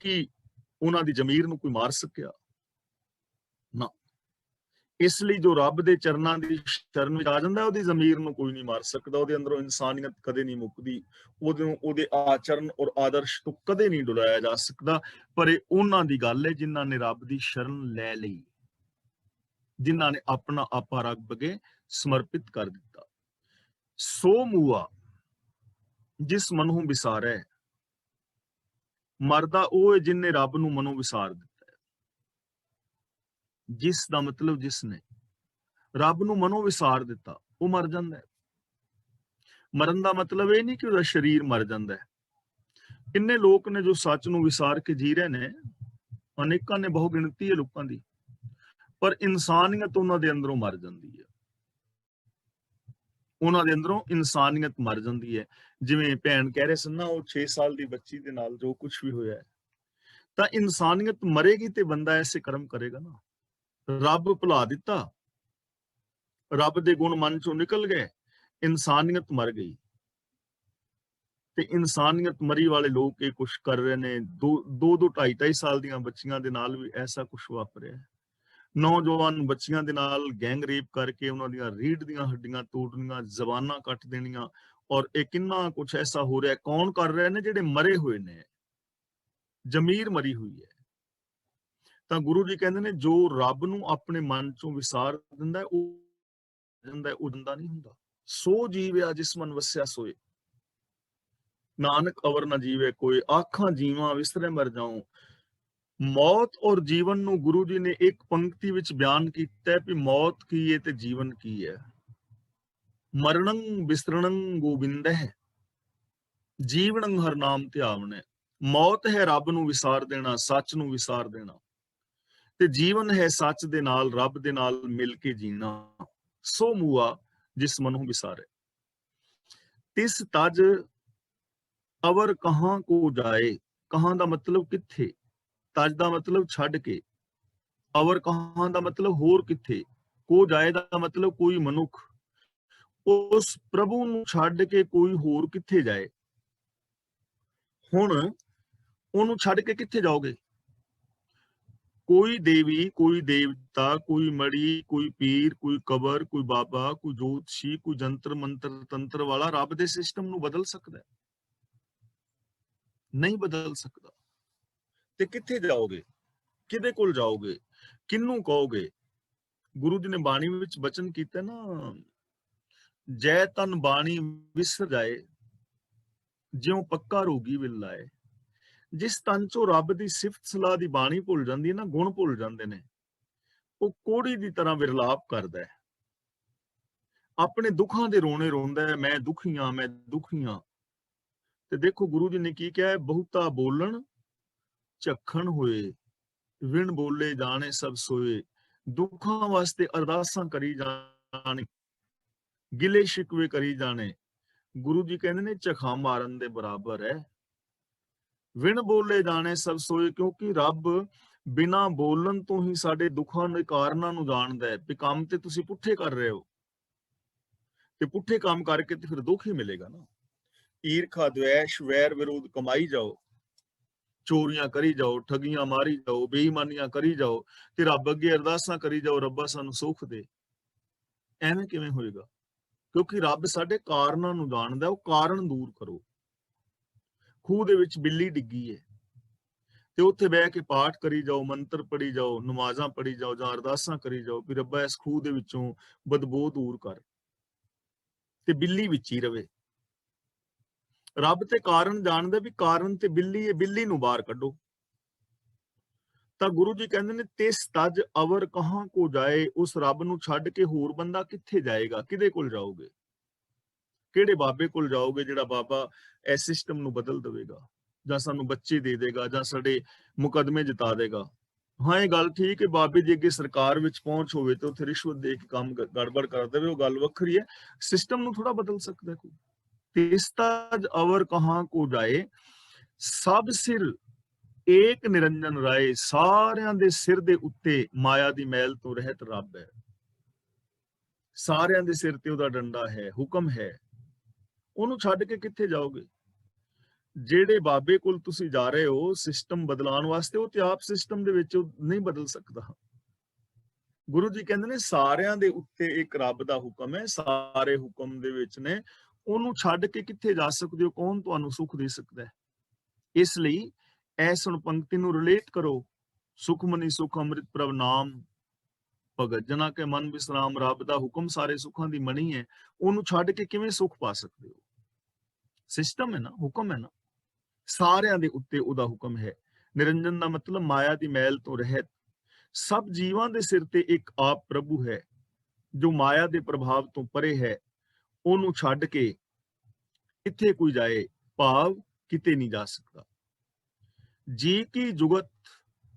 Speaker 1: ਕੀ ਉਹਨਾਂ ਦੀ ਜ਼ਮੀਰ ਨੂੰ ਕੋਈ ਮਾਰ ਸਕਿਆ? ਨਾ। ਇਸ ਲਈ ਜੋ ਰੱਬ ਦੇ ਚਰਨਾਂ ਦੀ ਸ਼ਰਨ ਵਿੱਚ ਆ ਜਾਂਦਾ, ਉਹਦੀ ਜ਼ਮੀਰ ਨੂੰ ਕੋਈ ਨਹੀਂ ਮਾਰ ਸਕਦਾ, ਉਹਦੇ ਅੰਦਰੋਂ ਇਨਸਾਨੀਅਤ ਕਦੇ ਨਹੀਂ ਮੁੱਕਦੀ, ਉਹਦੇ ਆਚਰਨ ਔਰ ਆਦਰਸ਼ ਤੋਂ ਕਦੇ ਨਹੀਂ ਡੁਲਾਇਆ ਜਾ ਸਕਦਾ। ਪਰ ਇਹ ਉਹਨਾਂ ਦੀ ਗੱਲ ਹੈ ਜਿਨ੍ਹਾਂ ਨੇ ਰੱਬ ਦੀ ਸ਼ਰਨ ਲੈ ਲਈ, ਜਿਨ੍ਹਾਂ ਨੇ ਆਪਣਾ ਆਪਾ ਰੱਬ ਅੱਗੇ ਸਮਰਪਿਤ ਕਰ ਦਿੱਤਾ। ਸੋ ਮੂਆ ਜਿਸ ਮਨੋਂ ਵਿਸਾਰੈ, ਮਰਦਾ ਉਹ ਹੈ ਜਿਨਨੇ ਰੱਬ ਨੂੰ ਮਨੋਂ ਵਿਸਾਰ ਦਿੱਤਾ। ਜਿਸ ਦਾ ਮਤਲਬ ਜਿਸ ਨੇ ਰੱਬ ਨੂੰ ਮਨੋਂ ਵਿਸਾਰ ਦਿੱਤਾ, ਉਹ ਮਰ ਜਾਂਦਾ ਹੈ। ਮਰਨ ਦਾ ਮਤਲਬ ਇਹ ਨਹੀਂ ਕਿ ਉਹਦਾ ਸਰੀਰ ਮਰ ਜਾਂਦਾ ਹੈ। ਕਿੰਨੇ ਲੋਕ ਨੇ ਜੋ ਸੱਚ ਨੂੰ ਵਿਸਾਰ ਕੇ ਜੀ ਰਹੇ ਨੇ, ਅਨੇਕਾਂ ਨੇ, ਬਹੁ ਗਿਣਤੀ ਹੈ ਲੋਕਾਂ ਦੀ, ਪਰ ਇਨਸਾਨੀਅਤ ਉਹਨਾਂ ਦੇ ਅੰਦਰੋਂ ਮਰ ਜਾਂਦੀ ਹੈ। ਉਹਨਾਂ ਦੇ ਅੰਦਰੋਂ ਇਨਸਾਨੀਅਤ ਮਰ ਜਾਂਦੀ ਹੈ। ਜਿਵੇਂ ਭੈਣ ਕਹਿ ਰਹੇ ਸਨ ਨਾ, ਉਹ 6 ਸਾਲ ਦੀ ਬੱਚੀ ਦੇ ਨਾਲ ਜੋ ਕੁਝ ਵੀ ਹੋਇਆ ਹੈ, ਤਾਂ ਇਨਸਾਨੀਅਤ ਮਰੇਗੀ ਤੇ ਬੰਦਾ ਐਸੇ ਕਰਮ ਕਰੇਗਾ ਨਾ। ਰੱਬ ਭੁਲਾ ਦਿੱਤਾ, ਰੱਬ ਦੇ ਗੁਣ ਮਨ ਚੋਂ ਨਿਕਲ ਗਏ, ਇਨਸਾਨੀਅਤ ਮਰ ਗਈ। ਤੇ ਇਨਸਾਨੀਅਤ ਮਰੀ ਵਾਲੇ ਲੋਕ ਇਹ ਕੁਛ ਕਰ ਰਹੇ ਨੇ। 2-2 ਸਾਲ ਦੀਆਂ ਬੱਚੀਆਂ ਦੇ ਨਾਲ ਵੀ ਐਸਾ ਕੁਛ ਵਾਪਰਿਆ। ਨੌਜਵਾਨ ਬੱਚੀਆਂ ਦੇ ਨਾਲ ਗੈਂਗ ਰੇਪ ਕਰਕੇ ਉਹਨਾਂ ਦੀਆਂ ਰੀੜ੍ਹ ਦੀਆਂ ਹੱਡੀਆਂ ਤੋੜਨੀਆਂ, ਜ਼ਬਾਨਾਂ ਕੱਟ ਦੇਣੀਆਂ, ਔਰ ਇਹ ਕਿੰਨਾ ਕੁਛ ਐਸਾ ਹੋ ਰਿਹਾ। ਕੌਣ ਕਰ ਰਹੇ ਨੇ? ਜਿਹੜੇ ਮਰੇ ਹੋਏ ਨੇ, ਜ਼ਮੀਰ ਮਰੀ ਹੋਈ ਹੈ। ਤਾਂ ਗੁਰੂ ਜੀ ਕਹਿੰਦੇ ਨੇ ਜੋ ਰੱਬ ਨੂੰ ਆਪਣੇ ਮਨ ਚੋਂ ਵਿਸਾਰ ਦਿੰਦਾ ਉਹ ਜਾਂਦਾ, ਉਹ ਜਿੰਦਾ ਨਹੀਂ ਹੁੰਦਾ। ਸੋ ਜੀਵਿਆ ਜਿਸ ਮਨ ਵਸਿਆ ਸੋਏ, ਨਾਨਕ ਅਵਰ ਨਾ ਜੀਵੇ ਕੋਈ, ਆਖਾਂ ਜੀਵਾਂ ਵਿਸਰੇ ਮਰ ਜਾਉ। ਮੌਤ ਔਰ ਜੀਵਨ ਨੂੰ ਗੁਰੂ ਜੀ ਨੇ ਇੱਕ ਪੰਕਤੀ ਵਿੱਚ ਬਿਆਨ ਕੀਤਾ ਕਿ ਮੌਤ ਕੀ ਹੈ ਤੇ ਜੀਵਨ ਕੀ ਹੈ। ਮਰਣੰ ਵਿਸਰਣੰ ਗੋਬਿੰਦਹਿ, ਜੀਵਨੰ ਹਰ ਨਾਮ ਧਿਆਵਣੈ। ਮੌਤ ਹੈ ਰੱਬ ਨੂੰ ਵਿਸਾਰ ਦੇਣਾ, ਸੱਚ ਨੂੰ ਵਿਸਾਰ ਦੇਣਾ, ਤੇ ਜੀਵਨ ਹੈ ਸੱਚ ਦੇ ਨਾਲ, ਰੱਬ ਦੇ ਨਾਲ ਮਿਲ ਕੇ ਜੀਣਾ। ਸੋ ਮੂਆ ਜਿਸ ਮਨੋਂ ਵਿਸਾਰੇ, ਤਿਸ ਤਜ ਅਵਰ ਕਹਾਂ ਕੋ ਜਾਏ। ਕਹਾਂ ਦਾ ਮਤਲਬ ਕਿੱਥੇ, ਤਜ ਦਾ ਮਤਲਬ ਛੱਡ ਕੇ, ਅਵਰ ਕਹਾਂ ਦਾ ਮਤਲਬ ਹੋਰ ਕਿੱਥੇ, ਕੋ ਜਾਏ ਦਾ ਮਤਲਬ ਕੋਈ ਮਨੁੱਖ ਉਸ ਪ੍ਰਭੂ ਨੂੰ ਛੱਡ ਕੇ ਕੋਈ ਹੋਰ ਕਿੱਥੇ ਜਾਏ। ਹੁਣ ਉਹਨੂੰ ਛੱਡ ਕੇ ਕਿੱਥੇ ਜਾਓਗੇ? ਕੋਈ ਦੇਵੀ, ਕੋਈ ਦੇਵਤਾ, ਕੋਈ ਮੜੀ, ਕੋਈ ਪੀਰ, ਕੋਈ ਕਬਰ, ਕੋਈ ਬਾਬਾ, ਕੋਈ ਜੋਤਸ਼ੀ, ਕੋਈ ਜੰਤਰ ਮੰਤਰ ਤੰਤਰ ਵਾਲਾ ਰੱਬ ਦੇ ਸਿਸਟਮ ਨੂੰ ਬਦਲ ਸਕਦਾ ਹੈ? ਨਹੀਂ ਬਦਲ ਸਕਦਾ। ਤੇ ਕਿੱਥੇ ਜਾਓਗੇ? ਕਿਹਦੇ ਕੋਲ ਜਾਓਗੇ? ਕਿਹਨੂੰ ਕਹੋਗੇ? ਗੁਰੂ ਜੀ ਨੇ ਬਾਣੀ ਵਿੱਚ ਬਚਨ ਕੀਤਾ ਨਾ, ਜੈ ਤਨ ਬਾਣੀ ਵਿਸਰ ਜਾਏ, ਜਿਉਂ ਪੱਕਾ ਰੋਗੀ ਵਿਲ ਲਾਏ। ਜਿਸ ਤਨ ਚੋਂ ਰੱਬ ਦੀ ਸਿਫਤ ਸਲਾਹ ਦੀ ਬਾਣੀ ਭੁੱਲ ਜਾਂਦੀ ਹੈ ਨਾ, ਗੁਣ ਭੁੱਲ ਜਾਂਦੇ ਨੇ, ਉਹ ਕੋੜੀ ਦੀ ਤਰ੍ਹਾਂ ਵਿਰਲਾਪ ਕਰਦਾ ਹੈ, ਆਪਣੇ ਦੁੱਖਾਂ ਦੇ ਰੋਣੇ ਰੋਂਦਾ ਹੈ, ਮੈਂ ਦੁਖੀਆਂ, ਮੈਂ ਦੁਖੀਆਂ। ਤੇ ਦੇਖੋ ਗੁਰੂ ਜੀ ਨੇ ਕੀ ਕਿਹਾ ਹੈ, ਬਹੁਤਾ ਬੋਲਣ ਝੱਖਣ ਹੋਏ, ਵਿਣ ਬੋਲੇ ਜਾਣੇ ਸਭ ਸੋਏ। ਦੁੱਖਾਂ ਵਾਸਤੇ ਅਰਦਾਸਾਂ ਕਰੀ ਜਾਣੇ, ਗਿਲੇ ਸ਼ਿਕਵੇ ਕਰੀ ਜਾਣੇ, ਗੁਰੂ ਜੀ ਕਹਿੰਦੇ ਨੇ ਝਖਾ ਮਾਰਨ ਦੇ ਬਰਾਬਰ ਹੈ। ਵਿਣ ਬੋਲੇ ਜਾਣੇ ਸਭ ਸੋਏ, ਕਿਉਂਕਿ ਰੱਬ ਬਿਨਾਂ ਬੋਲਣ ਤੋਂ ਹੀ ਸਾਡੇ ਦੁੱਖਾਂ ਦੇ ਕਾਰਨਾਂ ਨੂੰ ਜਾਣਦਾ ਹੈ। ਵੀ ਕੰਮ ਤੇ ਤੁਸੀਂ ਪੁੱਠੇ ਕਰ ਰਹੇ ਹੋ, ਤੇ ਪੁੱਠੇ ਕੰਮ ਕਰਕੇ ਤੇ ਫਿਰ ਦੁੱਖ ਹੀ ਮਿਲੇਗਾ ਨਾ। ਈਰਖਾ, ਦ્વેਸ਼, ਵੈਰ ਵਿਰੋਧ ਕਮਾਈ ਜਾਓ, ਚੋਰੀਆਂ ਕਰੀ ਜਾਓ, ਠਗੀਆਂ ਮਾਰੀ ਜਾਓ, ਬੇਈਮਾਨੀਆਂ ਕਰੀ ਜਾਓ ਤੇ ਰੱਬ ਅੱਗੇ ਅਰਦਾਸਾਂ ਕਰੀ ਜਾਓ, ਰੱਬਾ ਸਾਨੂੰ ਸੁੱਖ ਦੇ। ਐਵੇਂ ਕਿਵੇਂ ਹੋਏਗਾ? ਕਿਉਂਕਿ ਰੱਬ ਸਾਡੇ ਕਾਰਨਾਂ ਨੂੰ ਜਾਣਦਾ, ਉਹ ਕਾਰਨ ਦੂਰ ਕਰੋ। ਖੂਹ ਦੇ ਵਿੱਚ ਬਿੱਲੀ ਡਿੱਗੀ ਹੈ ਤੇ ਉੱਥੇ ਬਹਿ ਕੇ ਪਾਠ ਕਰੀ ਜਾਓ, ਮੰਤਰ ਪੜ੍ਹੀ ਜਾਓ, ਨਮਾਜ਼ਾਂ ਪੜ੍ਹੀ ਜਾਓ ਜਾਂ ਅਰਦਾਸਾਂ ਕਰੀ ਜਾਓ ਵੀ ਰੱਬਾ ਇਸ ਖੂਹ ਦੇ ਵਿੱਚੋਂ ਬਦਬੂ ਦੂਰ ਕਰ, ਤੇ ਬਿੱਲੀ ਵਿੱਚ ਹੀ ਰਵੇ। ਰੱਬ ਤੇ ਕਾਰਨ ਜਾਣਦਾ ਵੀ ਕਾਰਨ ਤੇ ਬਿੱਲੀ ਹੈ, ਬਿੱਲੀ ਨੂੰ ਬਾਹਰ ਕੱਢੋ। ਤਾਂ ਗੁਰੂ ਜੀ ਕਹਿੰਦੇ ਨੇ ਤਿਸ ਤਜ ਅਵਰ ਕਹਾਂ ਕੋ ਜਾਏ, ਉਸ ਰੱਬ ਨੂੰ ਛੱਡ ਕੇ ਹੋਰ ਬੰਦਾ ਕਿੱਥੇ ਜਾਏਗਾ? ਕਿਹਦੇ ਕੋਲ ਜਾਓਗੇ? ਕਿਹੜੇ ਬਾਬੇ ਕੋਲ ਜਾਓਗੇ ਜਿਹੜਾ ਬਾਬਾ ਇਸ ਸਿਸਟਮ ਨੂੰ ਬਦਲ ਦੇਵੇਗਾ, ਜਾਂ ਸਾਨੂੰ ਬੱਚੇ ਦੇ ਦੇਗਾ, ਜਾਂ ਸਾਡੇ ਮੁਕੱਦਮੇ ਜਿਤਾ ਦੇਗਾ? ਹਾਂ, ਇਹ ਗੱਲ ਠੀਕ ਹੈ, ਬਾਬੇ ਦੀ ਅੱਗੇ ਸਰਕਾਰ ਵਿੱਚ ਪਹੁੰਚ ਹੋਵੇ ਤੇ ਉੱਥੇ ਰਿਸ਼ਵਤ ਦੇ ਕੇ ਕੰਮ ਗੜਬੜ ਕਰ ਦੇਵੇ, ਉਹ ਗੱਲ ਵੱਖਰੀ ਹੈ। ਸਿਸਟਮ ਨੂੰ ਥੋੜਾ ਬਦਲ ਸਕਦਾ ਕੋਈ। ਤਿਸ ਤਜ ਅਵਰ ਕਹਾਂ ਕੋ ਜਾਏ, ਸਭ ਸਿਰ ਏਕ ਨਿਰੰਜਨ ਰਾਏ, ਸਾਰਿਆਂ ਦੇ ਸਿਰ ਦੇ ਉੱਤੇ ਮਾਇਆ ਦੀ ਮੈਲ ਤੋਂ ਰਹਿਤ ਰੱਬ ਹੈ। ਸਾਰਿਆਂ ਦੇ ਸਿਰ ਤੇ ਉਹਦਾ ਡੰਡਾ ਹੈ, ਹੁਕਮ ਹੈ। ਉਹਨੂੰ ਛੱਡ ਕੇ ਕਿੱਥੇ ਜਾਓਗੇ? ਜਿਹੜੇ ਬਾਬੇ ਕੋਲ ਤੁਸੀਂ ਜਾ ਰਹੇ ਹੋ ਸਿਸਟਮ ਬਦਲਾਉਣ ਵਾਸਤੇ, ਉਹ ਤੇ ਆਪ ਸਿਸਟਮ ਦੇ ਵਿੱਚ ਨਹੀਂ ਬਦਲ ਸਕਦਾ। ਗੁਰੂ ਜੀ ਕਹਿੰਦੇ ਨੇ ਸਾਰਿਆਂ ਦੇ ਉੱਤੇ ਇੱਕ ਰੱਬ ਦਾ ਹੁਕਮ ਹੈ, ਸਾਰੇ ਹੁਕਮ ਦੇ ਵਿੱਚ ਨੇ, ਉਹਨੂੰ ਛੱਡ ਕੇ ਕਿੱਥੇ ਜਾ ਸਕਦੇ ਹੋ? ਕੌਣ ਤੁਹਾਨੂੰ ਸੁੱਖ ਦੇ ਸਕਦਾ ਹੈ? ਇਸ ਲਈ ਐਸ ਹੁਣ ਪੰਕਤੀ ਨੂੰ ਰਿਲੇਟ ਕਰੋ। ਸੁਖਮਨੀ ਸੁਖ ਅੰਮ੍ਰਿਤ ਪ੍ਰਭ ਨਾਮ, ਭਗਤ ਜਨਾ ਕੇ ਮਨ ਵਿਸਰਾਮ। ਰੱਬ ਦਾ ਹੁਕਮ ਸਾਰੇ ਸੁੱਖਾਂ ਦੀ ਮਣੀ ਹੈ, ਉਹਨੂੰ ਛੱਡ ਕੇ ਕਿਵੇਂ ਸੁੱਖ ਪਾ ਸਕਦੇ ਹੋ? ਸਿਸਟਮ ਹੈ ਨਾ, ਹੁਕਮ ਹੈ ਨਾ, ਸਾਰਿਆਂ ਦੇ ਉੱਤੇ ਉਹਦਾ ਹੁਕਮ ਹੈ। ਨਿਰੰਜਨ ਦਾ ਮਤਲਬ ਮਾਇਆ ਦੀ ਮੈਲ ਤੋਂ ਰਹਿਤ। ਸਭ ਜੀਵਾਂ ਦੇ ਸਿਰ ਤੇ ਇੱਕ ਆਪ ਪ੍ਰਭੂ ਹੈ ਜੋ ਮਾਇਆ ਦੇ ਪ੍ਰਭਾਵ ਤੋਂ ਪਰੇ ਹੈ। ਉਹਨੂੰ ਛੱਡ ਕੇ ਕਿੱਥੇ ਕੋਈ ਜਾਏ? ਭਾਵ ਕਿਤੇ ਨਹੀਂ ਜਾ ਸਕਦਾ। ਜੀ ਕੀ ਜੁਗਤ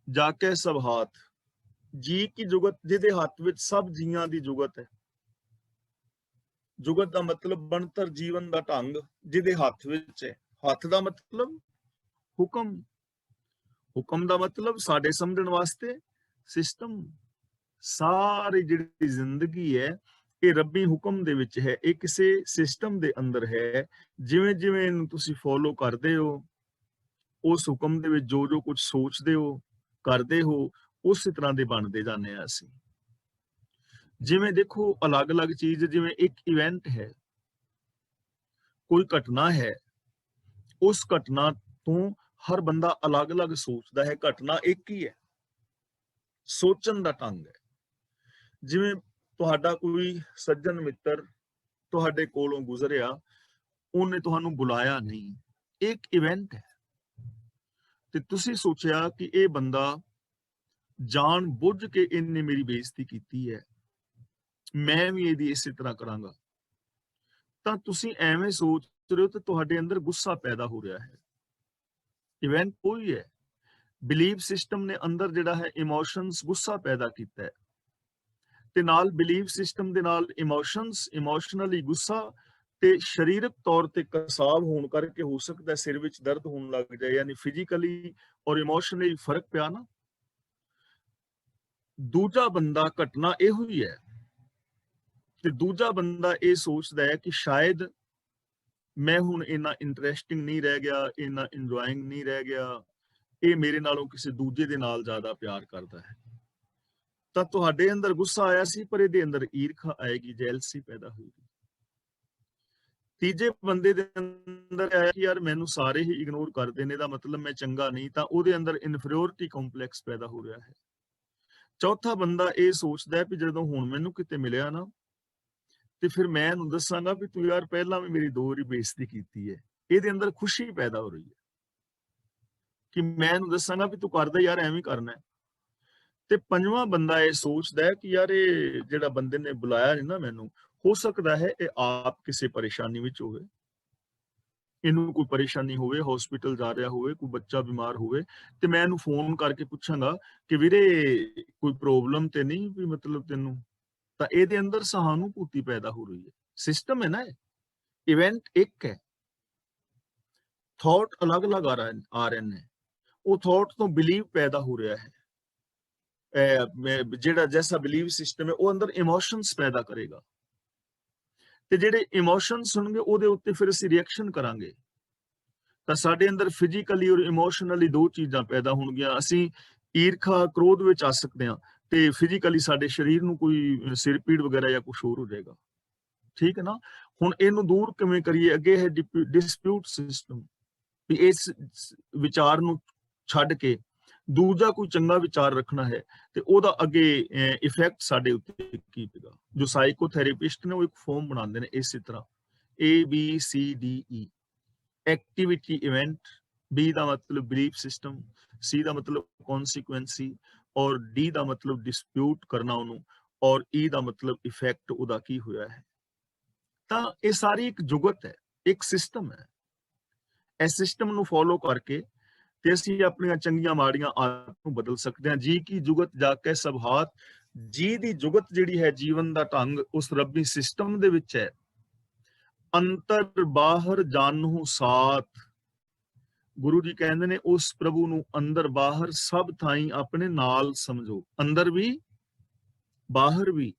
Speaker 1: ਜਾ ਕੇ ਸਭ ਹਾਥ। ਜੀ ਕੀ ਜੁਗਤ, ਜਿਹਦੇ ਹੱਥ ਵਿੱਚ ਸਭ ਜੀਆਂ ਦੀ ਜੁਗਤ ਹੈ। ਜੁਗਤ ਦਾ ਮਤਲਬ ਬਣਤਰ ਜੀਵਨ ਦਾ ਢੰਗ, ਜਿਹਦੇ ਹੱਥ ਵਿੱਚ ਹੈ। ਹੱਥ ਦਾ ਮਤਲਬ ਹੁਕਮ, ਹੁਕਮ ਦਾ ਮਤਲਬ ਸਾਡੇ ਸਮਝਣ ਵਾਸਤੇ ਸਿਸਟਮ। ਸਾਰੀ ਜਿਹੜੀ ਜ਼ਿੰਦਗੀ ਹੈ ਇਹ ਰੱਬੀ ਹੁਕਮ ਦੇ ਵਿੱਚ ਹੈ, ਇਹ ਕਿਸੇ ਸਿਸਟਮ ਦੇ ਅੰਦਰ ਹੈ। ਜਿਵੇਂ ਜਿਵੇਂ ਇਹਨੂੰ ਤੁਸੀਂ ਫੋਲੋ ਕਰਦੇ ਹੋ, ਉਸ ਹੁਕਮ ਦੇ ਵਿੱਚ ਜੋ ਜੋ ਕੁਝ ਸੋਚਦੇ ਹੋ, ਕਰਦੇ ਹੋ, ਉਸੇ ਤਰ੍ਹਾਂ ਦੇ ਬਣਦੇ ਜਾਂਦੇ ਆ ਅਸੀਂ। ਜਿਵੇਂ ਦੇਖੋ ਅਲੱਗ-ਅਲੱਗ ਚੀਜ਼, ਜਿਵੇਂ ਇੱਕ ਇਵੈਂਟ ਹੈ, ਕੋਈ ਘਟਨਾ ਹੈ, ਉਸ ਘਟਨਾ ਤੋਂ ਹਰ ਬੰਦਾ ਅਲੱਗ-ਅਲੱਗ ਸੋਚਦਾ ਹੈ। ਘਟਨਾ ਇੱਕ ਹੀ ਹੈ, ਸੋਚਣ ਦਾ ਢੰਗ ਹੈ। ਜਿਵੇਂ ਤੁਹਾਡਾ ਕੋਈ ਸੱਜਣ ਮਿੱਤਰ ਤੁਹਾਡੇ ਕੋਲੋਂ ਗੁਜ਼ਰਿਆ, ਉਹਨੇ ਤੁਹਾਨੂੰ ਬੁਲਾਇਆ ਨਹੀਂ, ਇੱਕ ਇਵੈਂਟ ਹੈ, ਤੇ ਤੁਸੀਂ ਸੋਚਿਆ ਕਿ ਇਹ ਬੰਦਾ ਜਾਣ ਬੁੱਝ ਕੇ ਇਹਨੇ ਮੇਰੀ ਬੇਇੱਜ਼ਤੀ ਕੀਤੀ ਹੈ, ਮੈਂ ਵੀ ਇਹਦੀ ਇਸੇ ਤਰ੍ਹਾਂ ਕਰਾਂਗਾ। ਤਾਂ ਤੁਸੀਂ ਐਵੇਂ ਸੋਚ ਰਹੇ ਹੋ ਤੇ ਤੁਹਾਡੇ ਅੰਦਰ ਗੁੱਸਾ ਪੈਦਾ ਹੋ ਰਿਹਾ ਹੈ। ਇਵੈਂਟ ਕੋਈ ਹੈ, ਬਿਲੀਵ ਸਿਸਟਮ ਨੇ ਅੰਦਰ ਜਿਹੜਾ ਹੈ ਇਮੋਸ਼ਨਸ, ਗੁੱਸਾ ਪੈਦਾ ਕੀਤਾ ਹੈ, ਤੇ ਨਾਲ ਬਿਲੀਵ ਸਿਸਟਮ ਦੇ ਨਾਲ ਇਮੋਸ਼ਨਸ, ਇਮੋਸ਼ਨਲੀ ਗੁੱਸਾ, ਤੇ ਸਰੀਰਕ ਤੌਰ ਤੇ ਕਸਾਵ ਹੋਣ ਕਰਕੇ ਹੋ ਸਕਦਾ ਸਿਰ ਵਿੱਚ ਦਰਦ ਹੋਣ ਲੱਗ ਜਾਏ, ਯਾਨੀ ਫਿਜ਼ੀਕਲੀ ਔਰ ਇਮੋਸ਼ਨਲੀ ਫਰਕ ਪਿਆ ਨਾ। ਦੂਜਾ ਬੰਦਾ, ਘਟਨਾ ਇਹੋ ਹੀ ਹੈ, ਤੇ ਦੂਜਾ ਬੰਦਾ ਇਹ ਸੋਚਦਾ ਹੈ ਕਿ ਸ਼ਾਇਦ ਮੈਂ ਹੁਣ ਇੰਨਾ ਇੰਟਰਸਟਿੰਗ ਨਹੀਂ ਰਹਿ ਗਿਆ, ਇੰਨਾ ਇੰਜੋਇੰਗ ਨਹੀਂ ਰਹਿ ਗਿਆ, ਇਹ ਮੇਰੇ ਨਾਲੋਂ ਕਿਸੇ ਦੂਜੇ ਦੇ ਨਾਲ ਜ਼ਿਆਦਾ ਪਿਆਰ ਕਰਦਾ ਹੈ। ਤਾਂ ਤੁਹਾਡੇ ਅੰਦਰ ਗੁੱਸਾ ਆਇਆ ਸੀ, ਪਰ ਇਹਦੇ ਅੰਦਰ ਈਰਖਾ ਆਏਗੀ, ਜੈਲਸੀ ਪੈਦਾ ਹੋਏਗੀ। ਤੀਜੇ ਬੰਦੇ ਦੇ ਅੰਦਰ ਆਇਆ ਕਿ ਯਾਰ ਮੈਨੂੰ ਸਾਰੇ ਹੀ ਇਗਨੋਰ ਕਰਦੇ ਨੇ, ਇਹਦਾ ਮਤਲਬ ਮੈਂ ਚੰਗਾ ਨਹੀਂ, ਤਾਂ ਉਹਦੇ ਅੰਦਰ ਇਨਫੀਰੀਅਰਿਟੀ ਕੰਪਲੈਕਸ ਪੈਦਾ ਹੋ ਰਿਹਾ ਹੈ। ਚੌਥਾ ਬੰਦਾ ਇਹ ਸੋਚਦਾ ਹੈ ਕਿ ਜਦੋਂ ਹੁਣ ਮੈਨੂੰ ਕਿਤੇ ਮਿਲਿਆ ਨਾ, ਤੇ ਫਿਰ ਮੈਂ ਇਹਨੂੰ ਦੱਸਾਂਗਾ ਵੀ ਤੂੰ ਯਾਰ ਪਹਿਲਾਂ ਵੀ ਮੇਰੀ 2 ਵਾਰੀ ਬੇਇੱਜ਼ਤੀ ਕੀਤੀ ਹੈ। ਇਹਦੇ ਅੰਦਰ ਖੁਸ਼ੀ ਪੈਦਾ ਹੋ ਰਹੀ ਹੈ ਕਿ ਮੈਂ ਇਹਨੂੰ ਦੱਸਾਂਗਾ ਵੀ ਤੂੰ ਕਰਦਾ ਯਾਰ ਐਵੇਂ ਕਰਨਾ ਹੈ। ਤੇ ਪੰਜਵਾਂ ਬੰਦਾ ਇਹ ਸੋਚਦਾ ਹੈ ਕਿ ਯਾਰ ਇਹ ਜਿਹੜਾ ਬੰਦੇ ਨੇ ਬੁਲਾਇਆ ਨਹੀਂ ਨਾ ਮੈਨੂੰ, ਹੋ ਸਕਦਾ ਹੈ ਇਹ ਆਪ ਕਿਸੇ ਪਰੇਸ਼ਾਨੀ ਵਿੱਚ ਹੋਵੇ, ਇਹਨੂੰ ਕੋਈ ਪਰੇਸ਼ਾਨੀ ਹੋਵੇ, ਹਸਪੀਟਲ ਜਾ ਰਿਹਾ ਹੋਵੇ, ਕੋਈ ਬੱਚਾ ਬਿਮਾਰ ਹੋਵੇ, ਤੇ ਮੈਂ ਇਹਨੂੰ ਫੋਨ ਕਰਕੇ ਪੁੱਛਾਂਗਾ ਕਿ ਵੀਰੇ ਕੋਈ ਪ੍ਰੋਬਲਮ ਤੇ ਨਹੀਂ ਵੀ ਮਤਲਬ ਤੈਨੂੰ। ਤਾਂ ਇਹਦੇ ਅੰਦਰ ਸਹਾਨੁਭੂਤੀ ਪੈਦਾ ਹੋ ਰਹੀ ਹੈ। ਸਿਸਟਮ ਹੈ ਨਾ, ਇਵੈਂਟ ਇੱਕ ਹੈ, ਥਾਟ ਅਲੱਗ-ਅਲੱਗ ਆ ਰਹੇ ਨੇ, ਉਹ ਥਾਟ ਤੋਂ ਬਿਲੀਵ ਪੈਦਾ ਹੋ ਰਿਹਾ ਹੈ। ਜਿਹੜਾ ਜੈਸਾ ਬਿਲੀਵ ਸਿਸਟਮ ਹੈ ਉਹ ਅੰਦਰ ਇਮੋਸ਼ਨਸ ਪੈਦਾ ਕਰੇਗਾ, ਤੇ ਜਿਹੜੇ ਇਮੋਸ਼ਨਸ ਹੋਣਗੇ ਉਹਦੇ ਉੱਤੇ ਫਿਰ ਅਸੀਂ ਰਿਐਕਸ਼ਨ ਕਰਾਂਗੇ। ਤਾਂ ਸਾਡੇ ਅੰਦਰ ਫਿਜ਼ੀਕਲੀ ਔਰ ਇਮੋਸ਼ਨਲੀ ਦੋ ਚੀਜ਼ਾਂ ਪੈਦਾ ਹੋਣਗੀਆਂ। ਅਸੀਂ ਈਰਖਾ ਕ੍ਰੋਧ ਵਿੱਚ ਆ ਸਕਦੇ ਹਾਂ ਤੇ ਫਿਜ਼ੀਕਲੀ ਸਾਡੇ ਸਰੀਰ ਨੂੰ ਕੋਈ ਸਿਰ ਪੀੜ ਵਗੈਰਾ ਜਾਂ ਕੁਝ ਹੋਰ ਹੋ ਜਾਏਗਾ। ਠੀਕ ਹੈ ਨਾ। ਹੁਣ ਇਹਨੂੰ ਦੂਰ ਕਿਵੇਂ ਕਰੀਏ? ਅੱਗੇ ਹੈ ਡਿਸਪਿਊਟ ਸਿਸਟਮ, ਵੀ ਇਸ ਵਿਚਾਰ ਨੂੰ ਛੱਡ ਕੇ ਦੂਜਾ ਕੋਈ ਚੰਗਾ ਵਿਚਾਰ ਰੱਖਣਾ ਹੈ ਤੇ ਉਹਦਾ ਅੱਗੇ ਇਫੈਕਟ ਸਾਡੇ ਉੱਤੇ ਕੀ ਪਏਗਾ। ਜੋ ਸਾਈਕੋਥੈਰੇਪਿਸਟ ਨੇ ਉਹ ਇੱਕ ਫਾਰਮ ਬਣਾਉਂਦੇ ਨੇ ਇਸੇ ਤਰ੍ਹਾਂ ABCDE। ਐਕਟੀਵਿਟੀ ਇਵੈਂਟ, B ਦਾ ਮਤਲਬ ਬਿਲੀਫ ਸਿਸਟਮ, C ਦਾ ਮਤਲਬ ਕੌਨਸੀਕੁਐਂਸੀ ਔਰ D ਦਾ ਮਤਲਬ ਡਿਸਪਿਊਟ ਕਰਨਾ ਉਹਨੂੰ, ਔਰ E ਦਾ ਮਤਲਬ ਇਫੈਕਟ ਉਹਦਾ ਕੀ ਹੋਇਆ ਹੈ। ਤਾਂ ਇਹ ਸਾਰੀ ਇੱਕ ਜੁਗਤ ਹੈ, ਇੱਕ ਸਿਸਟਮ ਹੈ। ਇਸ ਸਿਸਟਮ ਨੂੰ ਫੋਲੋ ਕਰਕੇ ਤੇ ਅਸੀਂ ਆਪਣੀਆਂ ਚੰਗੀਆਂ ਮਾੜੀਆਂ ਆਦਤਾਂ ਨੂੰ ਬਦਲ ਸਕਦੇ ਹਾਂ। ਜੀ ਕੀ ਜੁਗਤ ਜਾ ਕੇ ਸਭਾਤ, ਜੀ ਦੀ ਜੁਗਤ ਜਿਹੜੀ ਹੈ ਜੀਵਨ ਦਾ ਢੰਗ ਉਸ ਰੱਬੀ ਸਿਸਟਮ ਦੇ ਵਿੱਚ ਹੈ। ਅੰਤਰ ਬਾਹਰ ਜਾਣੂ ਸਾਥ, ਗੁਰੂ ਜੀ ਕਹਿੰਦੇ ਨੇ ਉਸ ਪ੍ਰਭੂ ਨੂੰ ਅੰਦਰ ਬਾਹਰ ਸਭ ਥਾਈਂ ਆਪਣੇ ਨਾਲ ਸਮਝੋ। ਅੰਦਰ ਵੀ ਬਾਹਰ ਵੀ।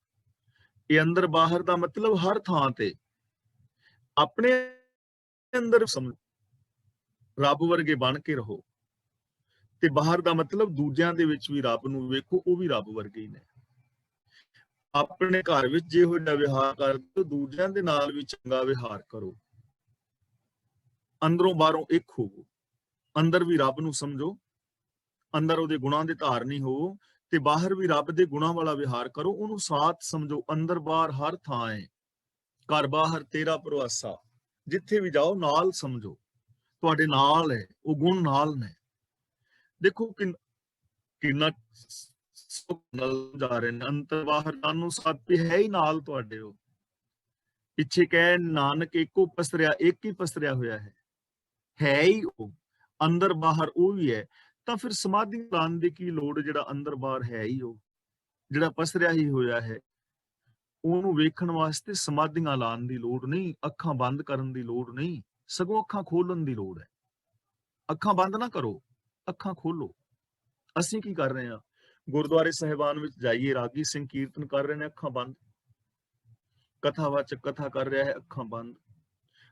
Speaker 1: ਇਹ ਅੰਦਰ ਬਾਹਰ ਦਾ ਮਤਲਬ ਹਰ ਥਾਂ ਤੇ ਆਪਣੇ ਅੰਦਰ ਸਮਝੋ, ਰੱਬ ਵਰਗੇ ਬਣ ਕੇ ਰਹੋ। ਤੇ ਬਾਹਰ ਦਾ ਮਤਲਬ ਦੂਜਿਆਂ ਦੇ ਵਿੱਚ ਵੀ ਰੱਬ ਨੂੰ ਵੇਖੋ, ਉਹ ਵੀ ਰੱਬ ਵਰਗੇ ਹੀ ਨੇ। ਆਪਣੇ ਘਰ ਵਿੱਚ ਜਿਹੋ ਜਿਹਾ ਵਿਹਾਰ ਕਰਦੇ ਦੂਜਿਆਂ ਦੇ ਨਾਲ ਵੀ ਚੰਗਾ ਵਿਹਾਰ ਕਰੋ। ਅੰਦਰੋਂ ਬਾਹਰੋਂ ਇੱਕ ਹੋਵੋ, ਅੰਦਰ ਵੀ ਰੱਬ ਨੂੰ ਸਮਝੋ, ਅੰਦਰ ਉਹਦੇ ਗੁਣਾਂ ਦੇ ਧਾਰਨੀ ਹੋਵੋ ਤੇ ਬਾਹਰ ਵੀ ਰੱਬ ਦੇ ਗੁਣਾਂ ਵਾਲਾ ਵਿਹਾਰ ਕਰੋ। ਉਹਨੂੰ ਸਾਥ ਸਮਝੋ। ਅੰਦਰ ਬਾਹਰ ਹਰ ਥਾਂ ਹੈ, ਘਰ ਬਾਹਰ ਤੇਰਾ ਭਰੋਸਾ। ਜਿੱਥੇ ਵੀ ਜਾਓ ਨਾਲ ਸਮਝੋ, ਤੁਹਾਡੇ ਨਾਲ ਹੈ, ਉਹ ਗੁਣ ਨਾਲ ਨੇ। ਦੇਖੋ ਕਿੰਨਾ ਸੁੱਖ ਨਾਲ ਜਾ ਰਹੇ ਨੇ। ਅੰਤਰ ਬਾਹਰ ਜਾਣੂ ਸਾਥ ਹੈ ਹੀ ਨਾਲ ਤੁਹਾਡੇ। ਉਹ ਪਿੱਛੇ ਕਹਿ ਨਾਨਕ ਇੱਕੋ ਪਸਰਿਆ, ਇੱਕ ਹੀ ਪਸਰਿਆ ਹੋਇਆ ਹੈ ਹੀ ਉਹ। ਅੰਦਰ ਬਾਹਰ ਉਹ ਵੀ ਹੈ। ਤਾਂ ਫਿਰ ਸਮਾਧੀ ਲਾਉਣ ਦੀ ਕੀ ਲੋੜ? ਜਿਹੜਾ ਅੰਦਰ ਬਾਹਰ ਹੈ ਹੀ ਉਹ, ਜਿਹੜਾ ਪਸਰਿਆ ਹੀ ਹੋਇਆ ਹੈ, ਉਹਨੂੰ ਵੇਖਣ ਵਾਸਤੇ ਸਮਾਧੀਆਂ ਲਾਉਣ ਦੀ ਲੋੜ ਨਹੀਂ, ਅੱਖਾਂ ਬੰਦ ਕਰਨ ਦੀ ਲੋੜ ਨਹੀਂ, ਸਗੋਂ ਅੱਖਾਂ ਖੋਲਣ ਦੀ ਲੋੜ ਹੈ। ਅੱਖਾਂ ਬੰਦ ਨਾ ਕਰੋ, ਅੱਖਾਂ ਖੋਲੋ। ਅਸੀਂ ਕੀ ਕਰ ਰਹੇ ਹਾਂ? ਗੁਰਦੁਆਰੇ ਸਾਹਿਬਾਨ ਵਿੱਚ ਜਾਈਏ, ਰਾਗੀ ਸਿੰਘ ਕੀਰਤਨ ਕਰ ਰਹੇ ਨੇ, ਅੱਖਾਂ ਬੰਦ। ਕਥਾਵਾਚਕ ਕਥਾ ਕਰ ਰਿਹਾ ਹੈ, ਅੱਖਾਂ ਬੰਦ।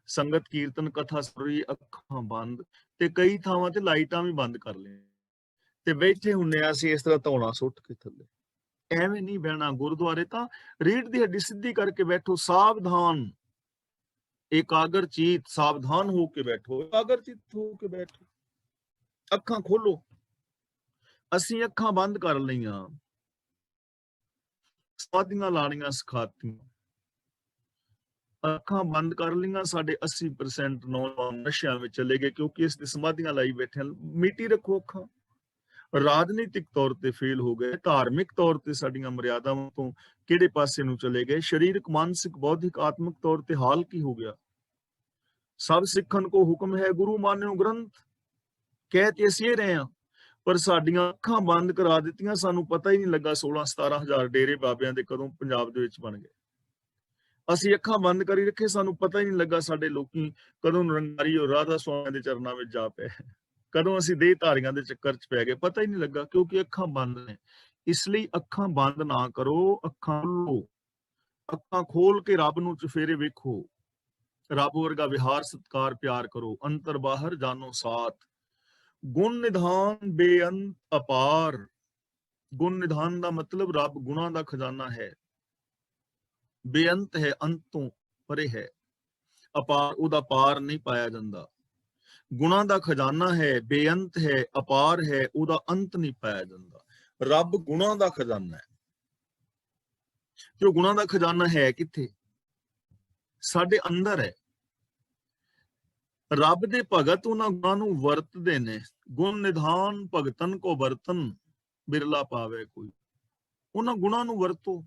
Speaker 1: ਸੰਗਤ ਕੀਰਤਨ ਕਥਾ ਸੁਣ ਰਹੀ, ਅੱਖਾਂ ਬੰਦ। ਤੇ ਕਈ ਥਾਵਾਂ ਤੇ ਲਾਈਟਾਂ ਵੀ ਬੰਦ ਕਰ ਲਈਆਂ ਤੇ ਬੈਠੇ ਹੁੰਨੇ ਆ ਅਸੀਂ ਇਸ ਤਰ੍ਹਾਂ ਧੌਣਾ ਸੁੱਟ ਕੇ ਥੱਲੇ। ਐਵੇਂ ਨਹੀਂ ਬਹਿਣਾ। ਗੁਰਦੁਆਰੇ ਤਾਂ ਰੀੜ ਦੀ ਹੱਡੀ ਸਿੱਧੀ ਕਰਕੇ ਬੈਠੋ, ਸਾਵਧਾਨ, ਇਕਾਗਰ ਚੀਤ, ਸਾਵਧਾਨ ਹੋ ਕੇ ਬੈਠੋ, ਇਕਾਗਰ ਚਿੱਤ ਹੋ ਕੇ ਬੈਠੋ, ਅੱਖਾਂ ਖੋਲੋ। ਅਸੀਂ ਅੱਖਾਂ ਬੰਦ ਕਰ ਲਈਆਂ, ਸਮਾਧੀਆਂ ਲਾਣੀਆਂ ਸਿਖਾਤੀਆਂ, ਅੱਖਾਂ ਬੰਦ ਕਰ ਲਈਆਂ। ਸਾਡੇ 80% ਨੌਜਵਾਨ ਨਸ਼ਿਆਂ ਵਿੱਚ ਚਲੇ ਗਏ ਕਿਉਂਕਿ ਇਸ ਦੀ ਸਮਾਧੀਆਂ ਲਾਈ ਬੈਠੇ। ਮਿੱਟੀ ਰੱਖੋ ਅੱਖਾਂ। ਰਾਜਨੀਤਿਕ ਤੌਰ ਤੇ ਫੇਲ ਹੋ ਗਏ, ਧਾਰਮਿਕ ਤੌਰ ਤੇ ਸਾਡੀਆਂ ਮਰਿਆਦਾਵਾਂ ਤੋਂ ਕਿਹੜੇ ਪਾਸੇ ਨੂੰ ਚਲੇ ਗਏ, ਸਰੀਰਕ, ਮਾਨਸਿਕ, ਬੌਧਿਕ, ਆਤਮਿਕ ਤੌਰ ਤੇ ਹਾਲ ਕੀ ਹੋ ਗਿਆ। ਸਭ ਸਿੱਖਣ ਕੋ ਹੁਕਮ ਹੈ ਗੁਰੂ ਮਾਨਿਓ ਗ੍ਰੰਥ, ਕਹਿ ਤੇ ਅਸੀਂ ਰਹੇ ਹਾਂ, ਪਰ ਸਾਡੀਆਂ ਅੱਖਾਂ ਬੰਦ ਕਰਾ ਦਿੱਤੀਆਂ। ਸਾਨੂੰ ਪਤਾ ਹੀ ਨਹੀਂ ਲੱਗਾ 16-17 ਹਜ਼ਾਰ ਡੇਰੇ ਬਾਬਿਆਂ ਦੇ ਕਦੋਂ ਪੰਜਾਬ ਦੇ ਵਿੱਚ ਬਣ ਗਏ। ਅਸੀਂ ਅੱਖਾਂ ਬੰਦ ਕਰੀ ਰੱਖੇ, ਸਾਨੂੰ ਪਤਾ ਹੀ ਨਹੀਂ ਲੱਗਾ ਸਾਡੇ ਲੋਕੀ ਕਦੋਂ ਨਿਰੰਕਾਰੀ ਔਰ ਰਾਧਾ ਸਵਾਮੀ ਦੇ ਚਰਨਾਂ ਵਿੱਚ ਜਾ ਪਏ, ਕਦੋਂ ਅਸੀਂ ਦੇਹ ਧਾਰੀਆਂ ਦੇ ਚੱਕਰ 'ਚ ਪੈ ਗਏ, ਪਤਾ ਹੀ ਨਹੀਂ ਲੱਗਾ ਕਿਉਂਕਿ ਅੱਖਾਂ ਬੰਦ ਨੇ। ਇਸ ਲਈ ਅੱਖਾਂ ਬੰਦ ਨਾ ਕਰੋ, ਅੱਖਾਂ ਖੋਲੋ। ਅੱਖਾਂ ਖੋਲ ਕੇ ਰੱਬ ਨੂੰ ਚੁਫੇਰੇ ਵੇਖੋ, ਰੱਬ ਵਰਗਾ ਵਿਹਾਰ, ਸਤਕਾਰ, ਪਿਆਰ ਕਰੋ। ਅੰਤਰ ਬਾਹਰ ਜਾਣੋ ਸਾਥ, ਗੁਣ ਨਿਧਾਨ ਬੇਅੰਤ ਅਪਾਰ। ਗੁਣ ਨਿਧਾਨ ਦਾ ਮਤਲਬ ਰੱਬ ਗੁਣਾਂ ਦਾ ਖਜ਼ਾਨਾ ਹੈ, ਬੇਅੰਤ ਹੈ, ਅੰਤ ਤੋਂ ਪਰੇ ਹੈ। ਅਪਾਰ, ਉਹਦਾ ਪਾਰ ਨਹੀਂ ਪਾਇਆ ਜਾਂਦਾ। ਗੁਣਾਂ ਦਾ ਖਜ਼ਾਨਾ ਹੈ, ਬੇਅੰਤ ਹੈ, ਅਪਾਰ ਹੈ, ਉਹਦਾ ਅੰਤ ਨਹੀਂ ਪਾਇਆ ਜਾਂਦਾ। ਰੱਬ ਗੁਣਾਂ ਦਾ ਖਜ਼ਾਨਾ ਹੈ। ਤੇ ਉਹ ਗੁਣਾਂ ਦਾ ਖਜ਼ਾਨਾ ਹੈ ਕਿੱਥੇ? ਸਾਡੇ ਅੰਦਰ ਹੈ। ਰੱਬ ਦੇ ਭਗਤ ਉਹਨਾਂ ਗੁਣਾਂ ਨੂੰ ਵਰਤਦੇ ਨੇ। ਗੁਣ ਨਿਧਾਨ ਭਗਤਨ ਕੋ ਵਰਤਨ, ਬਿਰਲਾ ਪਾਵੇ ਕੋਈ। ਉਹਨਾਂ ਗੁਣਾਂ ਨੂੰ ਵਰਤੋ,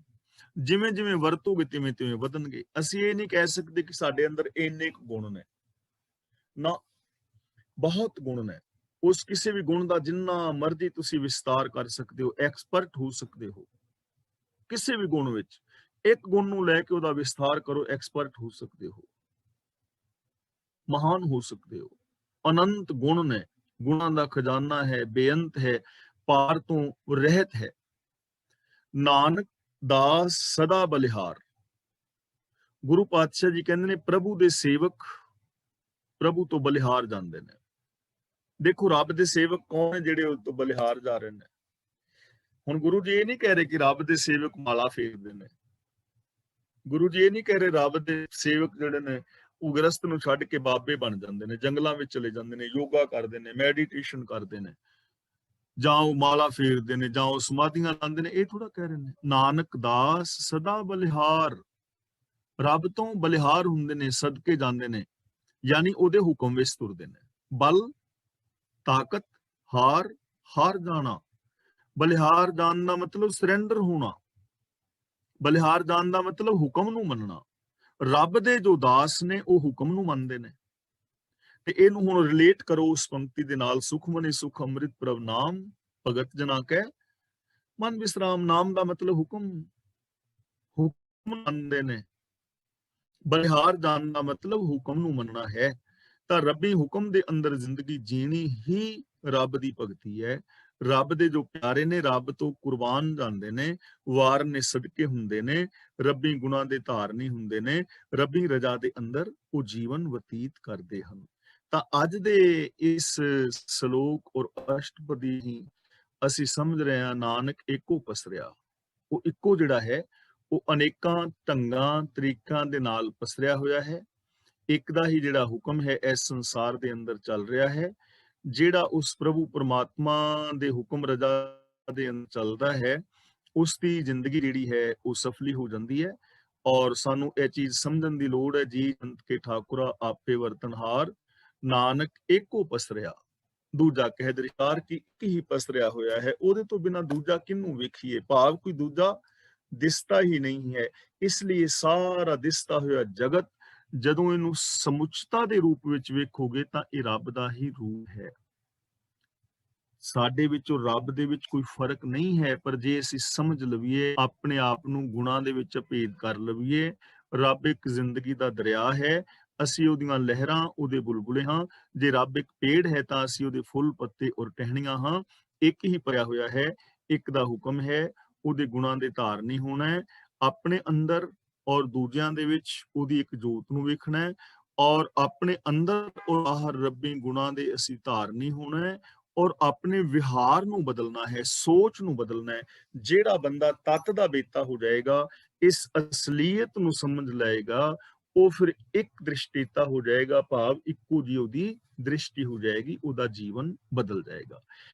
Speaker 1: ਜਿਵੇਂ ਜਿਵੇਂ ਵਰਤੋਗੇ ਤਿਵੇਂ ਤਿਵੇਂ ਵਧਣਗੇ। ਅਸੀਂ ਇਹ ਨਹੀਂ ਕਹਿ ਸਕਦੇ ਕਿ ਸਾਡੇ ਅੰਦਰ ਇੰਨੇ ਕੁ ਗੁਣ ਨੇ, ਨਾ, ਬਹੁਤ ਗੁਣ ਨੇ। ਉਸ ਕਿਸੇ ਵੀ ਗੁਣ ਦਾ ਜਿੰਨਾ ਮਰਜ਼ੀ ਤੁਸੀਂ ਵਿਸਤਾਰ ਕਰ ਸਕਦੇ ਹੋ, ਐਕਸਪਰਟ ਹੋ ਸਕਦੇ ਹੋ ਕਿਸੇ ਵੀ ਗੁਣ ਵਿੱਚ। ਇੱਕ ਗੁਣ ਨੂੰ ਲੈ ਕੇ ਉਹਦਾ ਵਿਸਤਾਰ ਕਰੋ, ਐਕਸਪਰਟ ਹੋ ਸਕਦੇ ਹੋ, ਮਹਾਨ ਹੋ ਸਕਦੇ ਹੋ। ਅਨੰਤ ਗੁਣ ਨੇ, ਗੁਣਾਂ ਦਾ ਖਜ਼ਾਨਾ ਹੈ, ਬੇਅੰਤ ਹੈ, ਪਾਰ ਤੋਂ ਰਹਿਤ ਹੈ। ਨਾਨਕ ਦਾਸ ਸਦਾ ਬਲਿਹਾਰ। ਗੁਰੂ ਪਾਤਸ਼ਾਹ ਜੀ ਕਹਿੰਦੇ ਨੇ ਪ੍ਰਭੂ ਦੇ ਸੇਵਕ ਪ੍ਰਭੂ ਤੋਂ ਬਲਿਹਾਰ ਜਾਂਦੇ ਨੇ। ਦੇਖੋ ਰੱਬ ਦੇ ਸੇਵਕ ਕੌਣ ਨੇ ਜਿਹੜੇ ਉਸ ਤੋਂ ਬਲਿਹਾਰ ਜਾ ਰਹੇ ਨੇ? ਹੁਣ ਗੁਰੂ ਜੀ ਇਹ ਨਹੀਂ ਕਹਿ ਰਹੇ ਕਿ ਰੱਬ ਦੇ ਸੇਵਕ ਮਾਲਾ ਫੇਰਦੇ ਨੇ। ਗੁਰੂ ਜੀ ਇਹ ਨਹੀਂ ਕਹਿ ਰਹੇ ਰੱਬ ਦੇ ਸੇਵਕ ਜਿਹੜੇ ਨੇ ਉਹ ਗ੍ਰਸਤ ਨੂੰ ਛੱਡ ਕੇ ਬਾਬੇ ਬਣ ਜਾਂਦੇ ਨੇ, ਜੰਗਲਾਂ ਵਿੱਚ ਚਲੇ ਜਾਂਦੇ ਨੇ, ਯੋਗਾ ਕਰਦੇ ਨੇ, ਮੈਡੀਟੇਸ਼ਨ ਕਰਦੇ ਨੇ, ਜਾਂ ਉਹ ਮਾਲਾ ਫੇਰਦੇ ਨੇ, ਜਾਂ ਉਹ ਸਮਾਧੀਆਂ ਲਾਉਂਦੇ ਨੇ। ਇਹ ਥੋੜਾ ਕਹਿ ਰਹੇ ਨੇ ਨਾਨਕ ਦਾਸ ਸਦਾ ਬਲਿਹਾਰ, ਰੱਬ ਤੋਂ ਬਲਿਹਾਰ ਹੁੰਦੇ ਨੇ, ਸਦਕੇ ਜਾਂਦੇ ਨੇ, ਯਾਨੀ ਉਹਦੇ ਹੁਕਮ ਵਿੱਚ ਤੁਰਦੇ ਨੇ। ਬਲ, ਤਾਕਤ, ਹਾਰ ਜਾਣਾ। ਬਲਿਹਾਰ ਜਾਣ ਦਾ ਮਤਲਬ ਸਰੈਂਡਰ ਹੋਣਾ, ਬਲਿਹਾਰ ਜਾਣ ਦਾ ਮਤਲਬ ਹੁਕਮ ਨੂੰ ਮੰਨਣਾ। ਰੱਬ ਦੇ ਜੋ ਦਾਸ ਨੇ ਉਹ ਹੁਕਮ ਨੂੰ ਮੰਨਦੇ ਨੇ। ਤੇ ਇਹਨੂੰ ਹੁਣ ਰਿਲੇਟ ਕਰੋ ਉਸ ਪੰਕਤੀ ਦੇ ਨਾਲ, ਸੁਖ ਮਨੇ ਸੁਖ ਅੰਮ੍ਰਿਤ ਪ੍ਰਭ ਨਾਮ, ਭਗਤ ਜਨਾ ਕੈ ਮਨ ਵਿਸਰਾਮ। ਨਾਮ ਦਾ ਮਤਲਬ ਹੁਕਮ, ਹੁਕਮ ਮੰਨਦੇ ਨੇ। ਬਲਿਹਾਰ ਜਾਣ ਦਾ ਮਤਲਬ ਹੁਕਮ ਨੂੰ ਮੰਨਣਾ ਹੈ। ਤਾਂ ਰੱਬੀ ਹੁਕਮ ਦੇ ਅੰਦਰ ਜ਼ਿੰਦਗੀ ਜੀਣੀ ਹੀ ਰੱਬ ਦੀ ਭਗਤੀ ਹੈ। ਰੱਬ ਦੇ ਜੋ ਪਿਆਰੇ ਨੇ ਰੱਬ ਤੋਂ ਕੁਰਬਾਨ ਜਾਂਦੇ ਨੇ, ਵਾਰ ਨੇ ਸਦਕੇ ਹੁੰਦੇ ਨੇ, ਰੱਬੀ ਗੁਣਾਂ ਦੇ ਧਾਰਨੀ ਹੁੰਦੇ ਨੇ, ਰੱਬੀ ਰਜ਼ਾ ਦੇ ਅੰਦਰ ਉਹ ਜੀਵਨ ਬਤੀਤ ਕਰਦੇ ਹਨ। ਤਾਂ ਅੱਜ ਦੇ ਇਸ ਸ਼ਲੋਕ ਔਰ ਅਸ਼ਟਪਦੀ ਹੀ ਅਸੀਂ ਸਮਝ ਰਹੇ ਹਾਂ ਨਾਨਕ ਏਕੋ ਪਸਰਿਆ। ਉਹ ਇੱਕੋ ਜਿਹੜਾ ਹੈ ਉਹ ਅਨੇਕਾਂ ਢੰਗਾਂ ਤਰੀਕਾਂ ਦੇ ਨਾਲ ਪਸਰਿਆ ਹੋਇਆ ਹੈ। ਇੱਕ ਦਾ ਹੀ ਜਿਹੜਾ ਹੁਕਮ ਹੈ ਇਸ ਸੰਸਾਰ ਦੇ ਅੰਦਰ ਚੱਲ ਰਿਹਾ ਹੈ। ਜਿਹੜਾ ਉਸ ਪ੍ਰਭੂ ਪਰਮਾਤਮਾ ਦੇ ਹੁਕਮ ਰਜ਼ਾ ਦੇ ਅੰਦਰ ਚੱਲਦਾ ਹੈ ਉਸ ਦੀ ਜ਼ਿੰਦਗੀ ਜਿਹੜੀ ਹੈ ਉਹ ਸਫਲੀ ਹੋ ਜਾਂਦੀ ਹੈ। ਔਰ ਸਾਨੂੰ ਇਹ ਚੀਜ਼ ਸਮਝਣ ਦੀ ਲੋੜ ਹੈ, ਜੀ ਜੰਤ ਕੇ ਠਾਕੁਰਾ ਆਪੇ ਵਰਤਨਹਾਰ, ਨਾਨਕ ਏਕੋ ਪਸਰਿਆ। ਦੂਜਾ ਕਹਿ ਦਰਿਸ਼ਾਰ ਕਿ ਇੱਕ ਹੀ ਪਸਰਿਆ ਹੋਇਆ ਹੈ, ਉਹਦੇ ਤੋਂ ਬਿਨਾਂ ਦੂਜਾ ਕਿਹਨੂੰ ਵੇਖੀਏ? ਭਾਵ ਕੋਈ ਦੂਜਾ ਦਿਸਦਾ ਹੀ ਨਹੀਂ ਹੈ। ਇਸ ਲਈ ਸਾਰਾ ਦਿਸਦਾ ਹੋਇਆ ਜਗਤ ਜਦੋਂ ਇਹਨੂੰ ਸਮੁੱਚਤਾ ਦੇ ਰੂਪ ਵਿੱਚ ਵੇਖੋਗੇ ਤਾਂ ਇਹ ਰੱਬ ਦਾ ਹੀ ਰੂਪ ਹੈ। ਸਾਡੇ ਵਿੱਚ ਔਰ ਰੱਬ ਦੇ ਵਿੱਚ ਕੋਈ ਫਰਕ ਨਹੀਂ ਹੈ, ਪਰ ਜੇ ਅਸੀਂ ਸਮਝ ਲਵੀਏ, ਆਪਣੇ ਆਪ ਨੂੰ ਗੁਣਾਂ ਦੇ ਵਿੱਚ ਭੇਦ ਕਰ ਲਵੀਏ, ਰੱਬ ਇੱਕ ਜ਼ਿੰਦਗੀ ਦਾ ਦਰਿਆ ਹੈ, ਅਸੀਂ ਉਹਦੀਆਂ ਲਹਿਰਾਂ, ਉਹਦੇ ਬੁਲਬੁਲੇ ਹਾਂ। ਜੇ ਰੱਬ ਇੱਕ ਪੇੜ ਹੈ ਤਾਂ ਅਸੀਂ ਉਹਦੇ ਫੁੱਲ, ਪੱਤੇ ਔਰ ਟਹਿਣੀਆਂ ਹਾਂ। ਇੱਕ ਹੀ ਭਰਿਆ ਹੋਇਆ ਹੈ, ਇੱਕ ਦਾ ਹੁਕਮ ਹੈ, ਉਹਦੇ ਗੁਣਾਂ ਦੇ ਧਾਰਨੀ ਹੋਣਾ ਹੈ, ਆਪਣੇ ਅੰਦਰ ਔਰ ਦੂਜਿਆਂ ਦੇ ਵਿੱਚ ਉਹਦੀ ਇੱਕ ਜੋਤ ਨੂੰ ਵੇਖਣਾ ਹੈ, ਔਰ ਆਪਣੇ ਅੰਦਰ ਔਰ ਬਾਹਰ ਰੱਬੀ ਗੁਣਾਂ ਦੇ ਅਸੀਂ ਧਾਰਨੀ ਹੋਣਾ ਹੈ, ਔਰ ਆਪਣੇ ਵਿਹਾਰ ਨੂੰ ਬਦਲਣਾ ਹੈ, ਸੋਚ ਨੂੰ ਬਦਲਣਾ ਹੈ। ਜਿਹੜਾ ਬੰਦਾ ਤਤ ਦਾ ਬੇਤਾ ਹੋ ਜਾਏਗਾ, ਇਸ ਅਸਲੀਅਤ ਨੂੰ ਸਮਝ ਲਏਗਾ, ਉਹ ਫਿਰ ਇੱਕ ਦ੍ਰਿਸ਼ਟੀਤਾ ਹੋ ਜਾਏਗਾ, ਭਾਵ ਇੱਕੋ ਜਿਹੀ ਉਹਦੀ ਦ੍ਰਿਸ਼ਟੀ ਹੋ ਜਾਏਗੀ, ਉਹਦਾ ਜੀਵਨ ਬਦਲ ਜਾਏਗਾ।